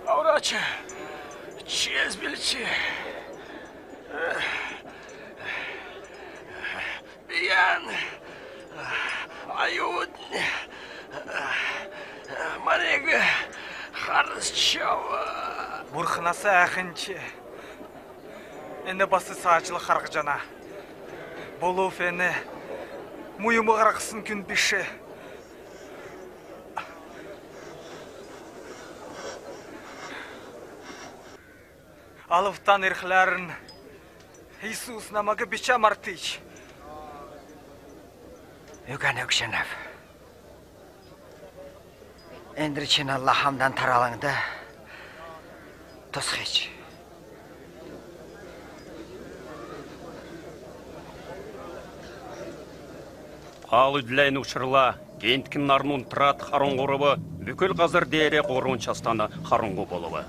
Avraçı, çiz bilçi. Biyan, ayud, manegi, harışçava. Бурхнасы әхінче. Әні басы сағачылы қарғы жана. Болуф әні мұйымы қарақысын күн біші. Алыфтан ирхләрін Иисус намагы бича мартыч. Үгән өкшенев. Әндірчен Аллахамдан таралыңды тұсқыч. Қалы дүләйін ұшырла, кенткін нарнун тұрат қарын ғұрыбы, бүкіл қазір дейре қорын частаны қарынғы болуы.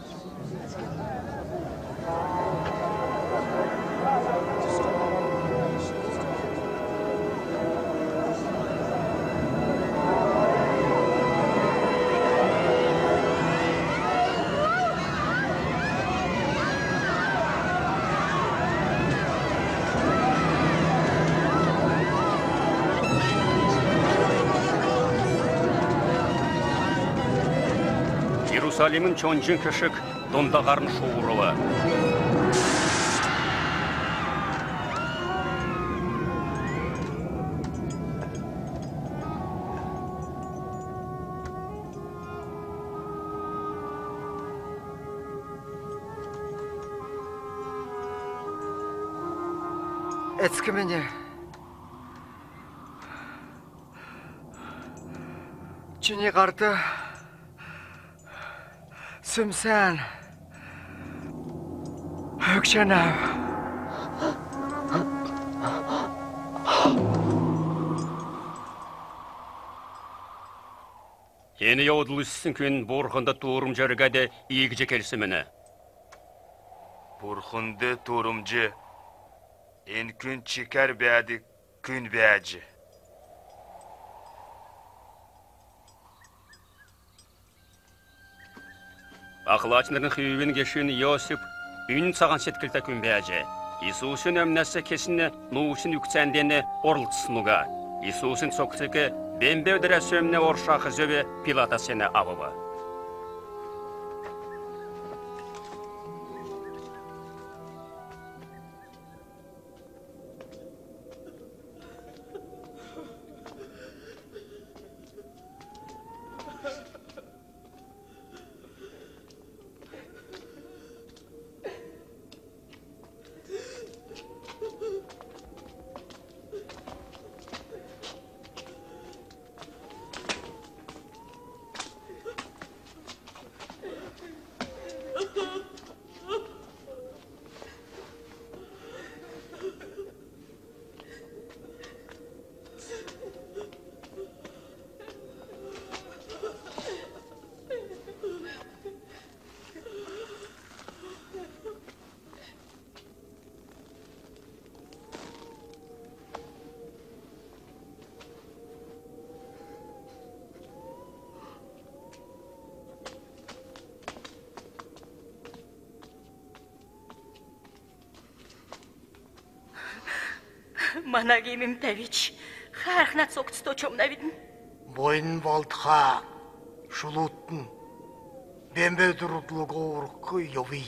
Иерусалимін чонжын кішік дондағарын шоғырылы. Әтскі мене. Чүне қарты. Сүмсән. Өкшенәу. Ені яудылыссын күн борғында туырым жарығады егіже келсіміні. Бурхунды турумжы, ен күн чекер бәді күн бәджі. Ақылачынырын хүйвен кешін Иосиф үн саған сеткілті күн бәджі. Исусын өмнәсі кесіні нуысын үксәндені орылтысынуға. Исусын соқтығы бәмбеудірі сөміне оршақы зөбе Пилата сені авығы. Манагимим тавич, хархнат сокт сточом навидн. Бойын балтха, шулуттын, бембе дурудлуғы орыққы йови.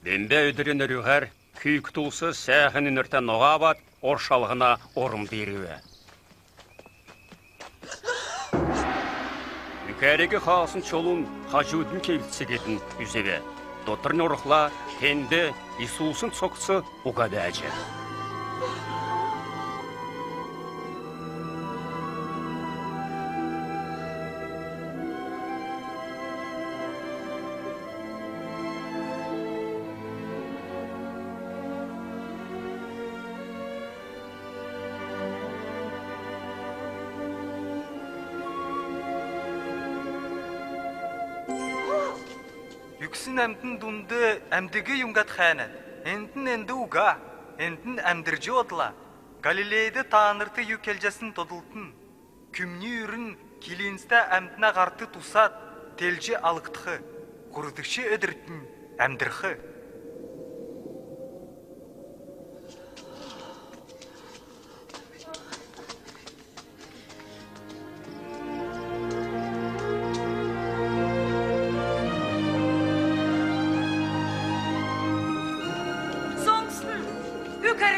Бәмбе өдірін үрігер, күйік тұлсы сәғін үніртен оғабат, оршалғына орым беруі. Үкәрегі қасын чолун қажудың кевілтсі кетін үзеве. Дотырын орықла, тенді Исусын соқсы ұға бәжі. Үксін әмтін дұнды әмдігі юңгат қәнәт. Әнтін әнді ұға, әнтін әмдіржі отыла. Галилейді таңырты юкелжесін тодылтын. Күмні үрін келінсті әмтіна ғарты тұсат, телжі алықтықы, құрдықшы өдіртін әмдірқы.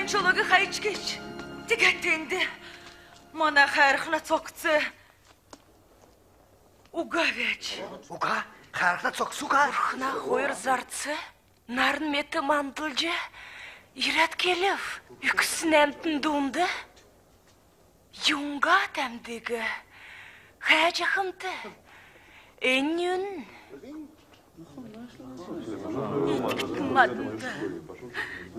Çoluğu hayç geç. Dikkatlendi. Mana xərxına çoxcu. Uga veç. Uga? Xərxına çoxcu uga? Urxına xoyur zartsı. Narın meti mandılcı. İrat kelif. Yüksün əmtin dundu. Yunga təmdigi. Xəc axımdı. Enyün. Madında.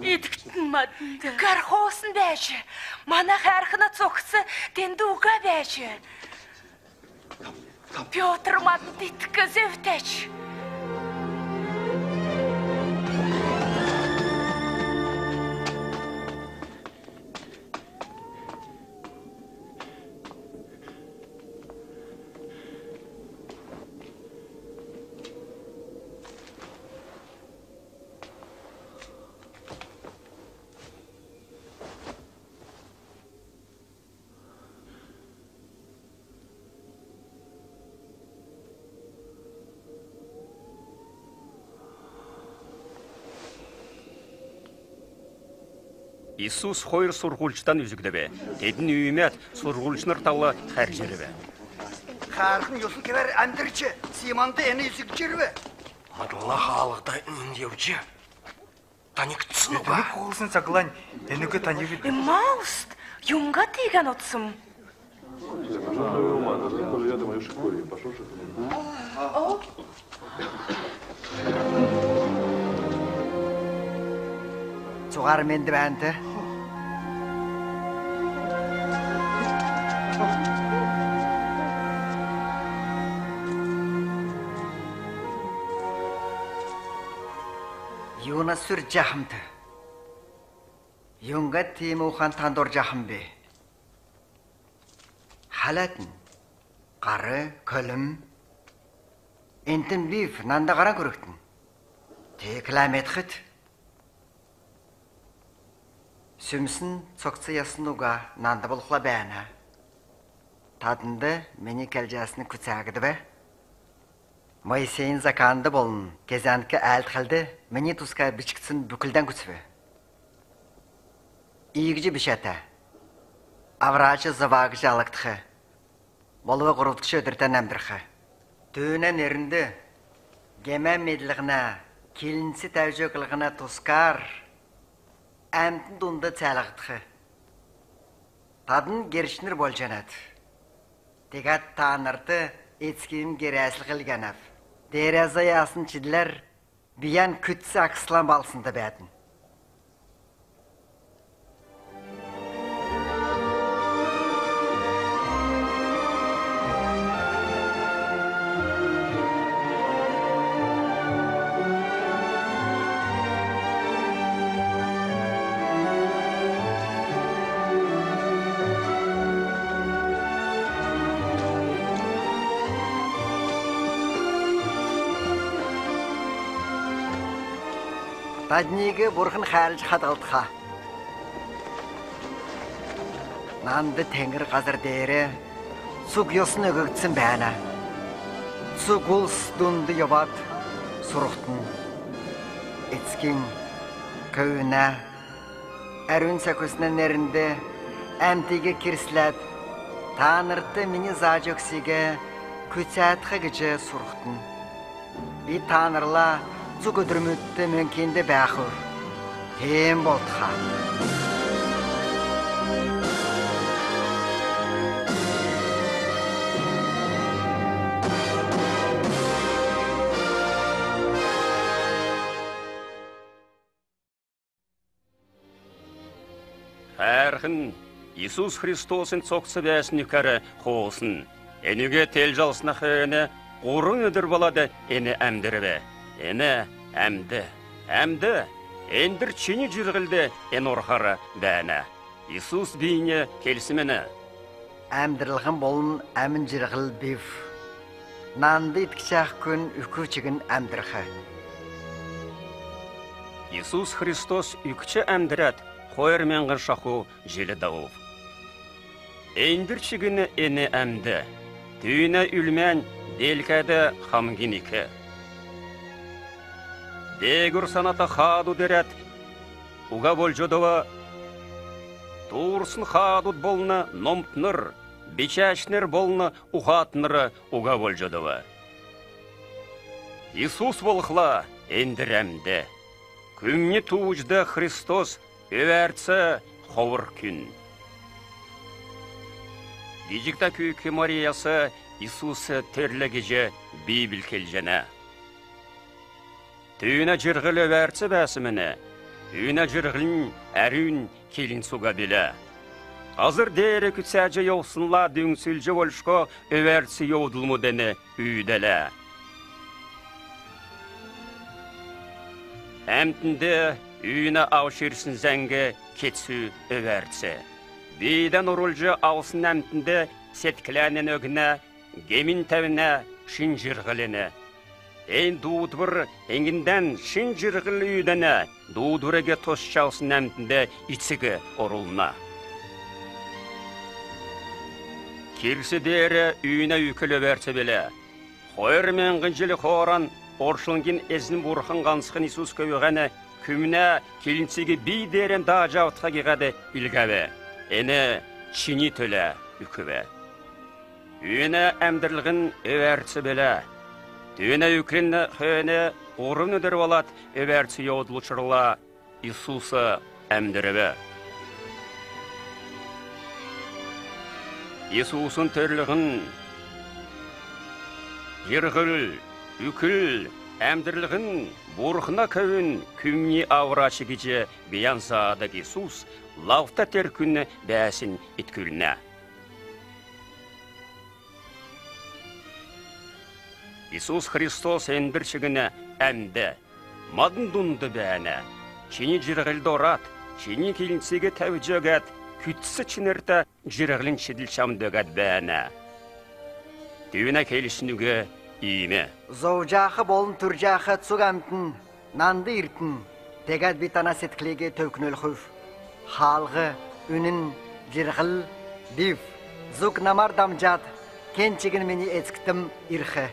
Иткмадында. Кархосын бәші. Мана хархына цоқсы тенді уға бәші. Петр мадында иткі зевтәч. Исус хойыр сургулчтан үзігді бе. Тедін үйімет сургулчныр талы қәр жері бе. Xarxın yosun kever əmdirçi. Simanda eni yüzük girvi. Adalla халықта үндеуші. Танықтсын ба? Өтініп қолысын сақылан, әнігі танығы. Мауст, юнга тиген отсым. Суғар менді бәнді. Юна сүр жахымды. Юнга тиім ухан тандор жахым бе. Халатын, қары, көлім. Энтін бейф, нанда қара көріктін. Текіламет қыт. Сүмсін соқсы ясын уға нанда болықла бәна. Тадынды мені кәлжасыны күтсәгіді бә. Моисейін заканды болын, кезәнкі әлт қалды, мені тұсқа бішіксін бүкілден күтсібі. Игіжі бішәті, аврачы завағыжы алықтықы, болуы құрылтықшы өдіртен әмдірқы. Түйінен ерінді, гемен меділігіна, келінсі тәужөкілігіна тұскар, әмтін дұнды цәліғытықы. Тадын гершінір бол жәнәді. Тегат танырды, etkiğim gereğizli kılganaf. Dereza yasın çidiler, biyan kütsi akıslan balsında bədin. Таднигі бұрғын қәрілж қадғылтыға. Нанды тәңір қазір дәрі, сұқ йосын өгігітсін бәні. Сұқ ұлс дүнді ебат, сұрықтын. Эцкін, көйіна, әрін сәкөсінен әрінді, әмтеге кірсіләд, танырты мені зажөксеге, көтсәтқі күчі сұрықтын. Би танырла, Цу көдірмітті мөңкенді бәқір. Тем болдыға. Әрхін, Иисус Христосын соқсы бәсін үкәрі қоғысын. Әнеге тел жалсына қойыны, қорын өдір болады әні әмдірі бә. Эне әмді, әндір чені жүргілді ән орқары бәні. Иисус бейіне келсімені. Әмдірлігін болын әмін жүргіл бейф. Нанды иткішақ күн үкічігін әмдірхі. Иисус Христос үкічі әмдірәт, қойыр менғін шақу желі дауып. Әндір чігіні әне әмді, түйіне үлмен делкәді қамгенекі. Дегір саната хаду дерет, уға бол жодова, турсын хадуд болны номтныр, бичәшнер болны ухатныры уға бол жодова. Иисус болықла әндірәмді, күмне туғжды Христос өвәртсі қауыр күн. Дежікта күйкі Мариясы Иисусы терлігіже бейбіл келжені. Түйіне жырғылы вәртсі бәсіміні, түйіне жырғылын әрін келін суға білі. Қазыр дәрі күтсәжі еусынла дүңсілжі олшқо өвәртсі еудылмы дені үйділі. Әмтінде үйіне аушырсын зәңгі кетсі өвәртсі. Бейден ұрылжы аусын әмтінде сеткіләнен өгіне, гемін тәвіне шын жырғылыны. Ән дуудвыр әңгінден шын жырғыл үйдені дуудвырыге тос шаусын әмтінде итсігі орылына. Кирсі дәрі үйіне үкілі бәрті білі. Қойыр мен ғынжілі қоран оршылынген әзін бұрқын қансықын Иисус көйіғаны күміне келінсіге бей дәрін да жауытқа кеғады үлгәві. Әні чини төлі үківі. үйіне әмдірлігін өәртсі білі. Түйіне үкірін хөне орын өдір олат өәртсі еудылы чырла Иисусы әмдірібі. Иисусын төрлігін Жырғыл, үкіл, әмдірлігін бұрқына көйін күмні ауырачы кеже беянсадық Иисус лавта теркүнні бәсін иткүліне. Иисус Христос әндіршігіні әмді, мадын дұнды бәні, чені жырғылды орат, чені келінсеге тәуджөгәт, күтсі чынырта жырғылын шеділ шамдөгәт бәні. Түйіне келісінуге iyimi. Зоужақы болын түржақы цуг әмтін, нанды иртін, тегәд битана сеткілеге төвкінөл хүв. Халғы, үнін, жырғыл, бив, зуг намар дамжад, кенчігін мені ецкітім ирхі.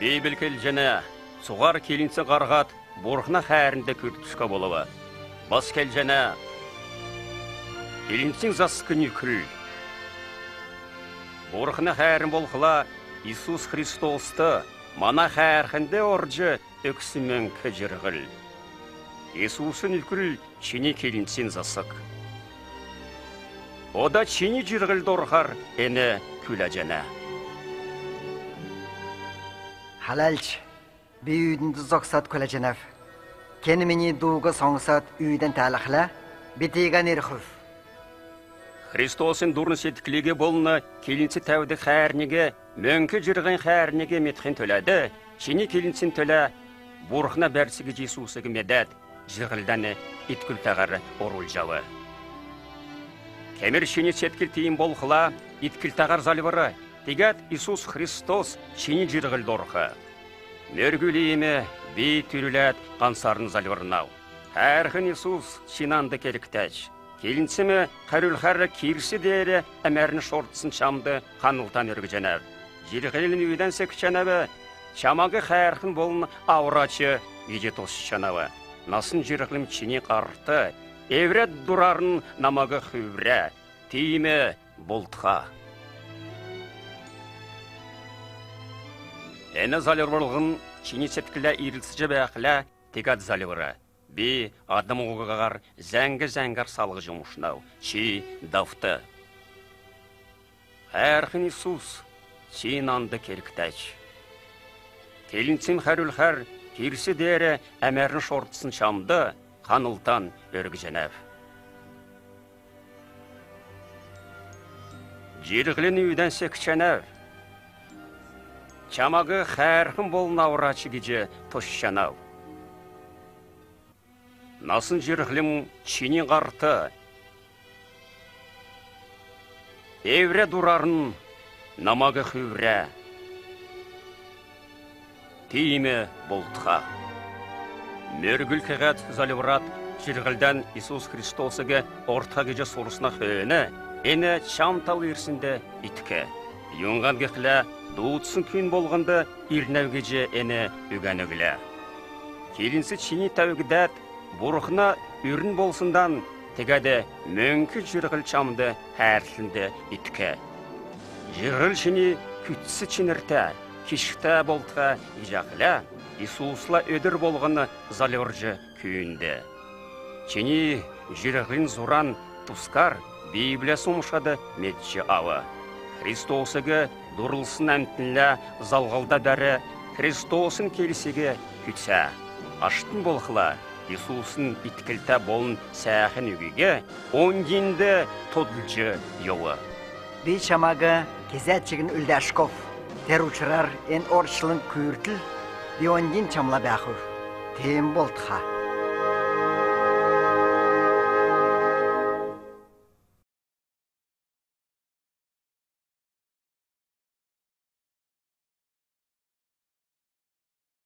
Бейбіл келжені, суғар келінсі қарғат, борғына қәрінде көртішқа болуы. Бас келжені, келінсің засқын үкіл. Борғына қәрін болқыла, Иисус Христосты мана қәрхінде оржы өксімен кәжірғіл. Иисусын үкіл чені келінсен засық. Ода чені жырғыл дорғар әні күлі жәні. Халалч, бей үйдінді зоқсат күлі жәнәв. Кені мені дуғы соңсат үйден тәліқлі, бетеген ерхүв. Христосын дұрын сетікіліге болына келінсі тәуді қәрнеге, мөңкі жырғын қәрнеге метхін төләді, чені келінсін төлә, бұрқына бәрсігі Жесусығы медәд, жырғылданы иткіл тағары орыл жауы. Кемір чені сеткіл тейін болқыла, иткіл тағар залвары, тегәд Иисус Христос чені жырғыл дорқы. Мөргілейімі бей түріләд қансарын залварынау. Әрхін Иисус чинанды керіктәч. Келінсімі қарулхары кирсі дәрі әмәріні шортысын шамды қанылтан өргі жәнәв. Жирғелін үйден сәкі жәнәві, шамағы қайырқын болын аурачы еже тосы жәнәві. Насын жирғылым чіне қарты, әврет дұрарын намағы хүврә, тейімі болтқа. Әні залырварылғын чіне сеткілі ирілсі бәқілі тегад залыры. Би адам оғығағар зәңгі-зәңгар салғы жұмышынау, чи дафты. Әрхін Иисус, чи нанды керіктәч. Келінсін қарулхар, кирсі дәрі әмәрін шортысын шамды, қанылтан өргі жәнәв. Жирғілін үйден сәкчәнәв. Чамағы қәрхін болын аурачы кеже тошшанау. Насын жырғылым чені қарты, әвре дұрарын намағы хүврә, тейімі болтқа. Мөргіл кәғәт залыврат жырғылдан Иисус Христосыға орта кеже сорысына хөні, әні шамтал ерсінде иткі. Юңған кеқілі дуытсын күн болғанды ирнәу кеже әні үгәнігілі. Келінсі чені тәугідәт, Бұрықына үрін болсындан тегәді мөңкі жырғыл чамды әрсінде иткі. Жырғыл чыны күтсі чынырта, кешікті болтқа ижақылы, Иисусла өдір болғаны залыржы күйінді. Чыны жырғылын зұран тұскар Библия сомышады метші авы. Христосыға дұрылсын әмтінлі залғалда бәрі Христосын келісіге күтсә. Аштын болқыла, Иисусын иткілті болын сәхін үгіге, оңгенді тодылжы йоғы. Бей шамағы кезәтчігін үлдәшков, тер ұчырар ән оршылын күртіл, бей оңген чамла бәқұр, тейім болтқа.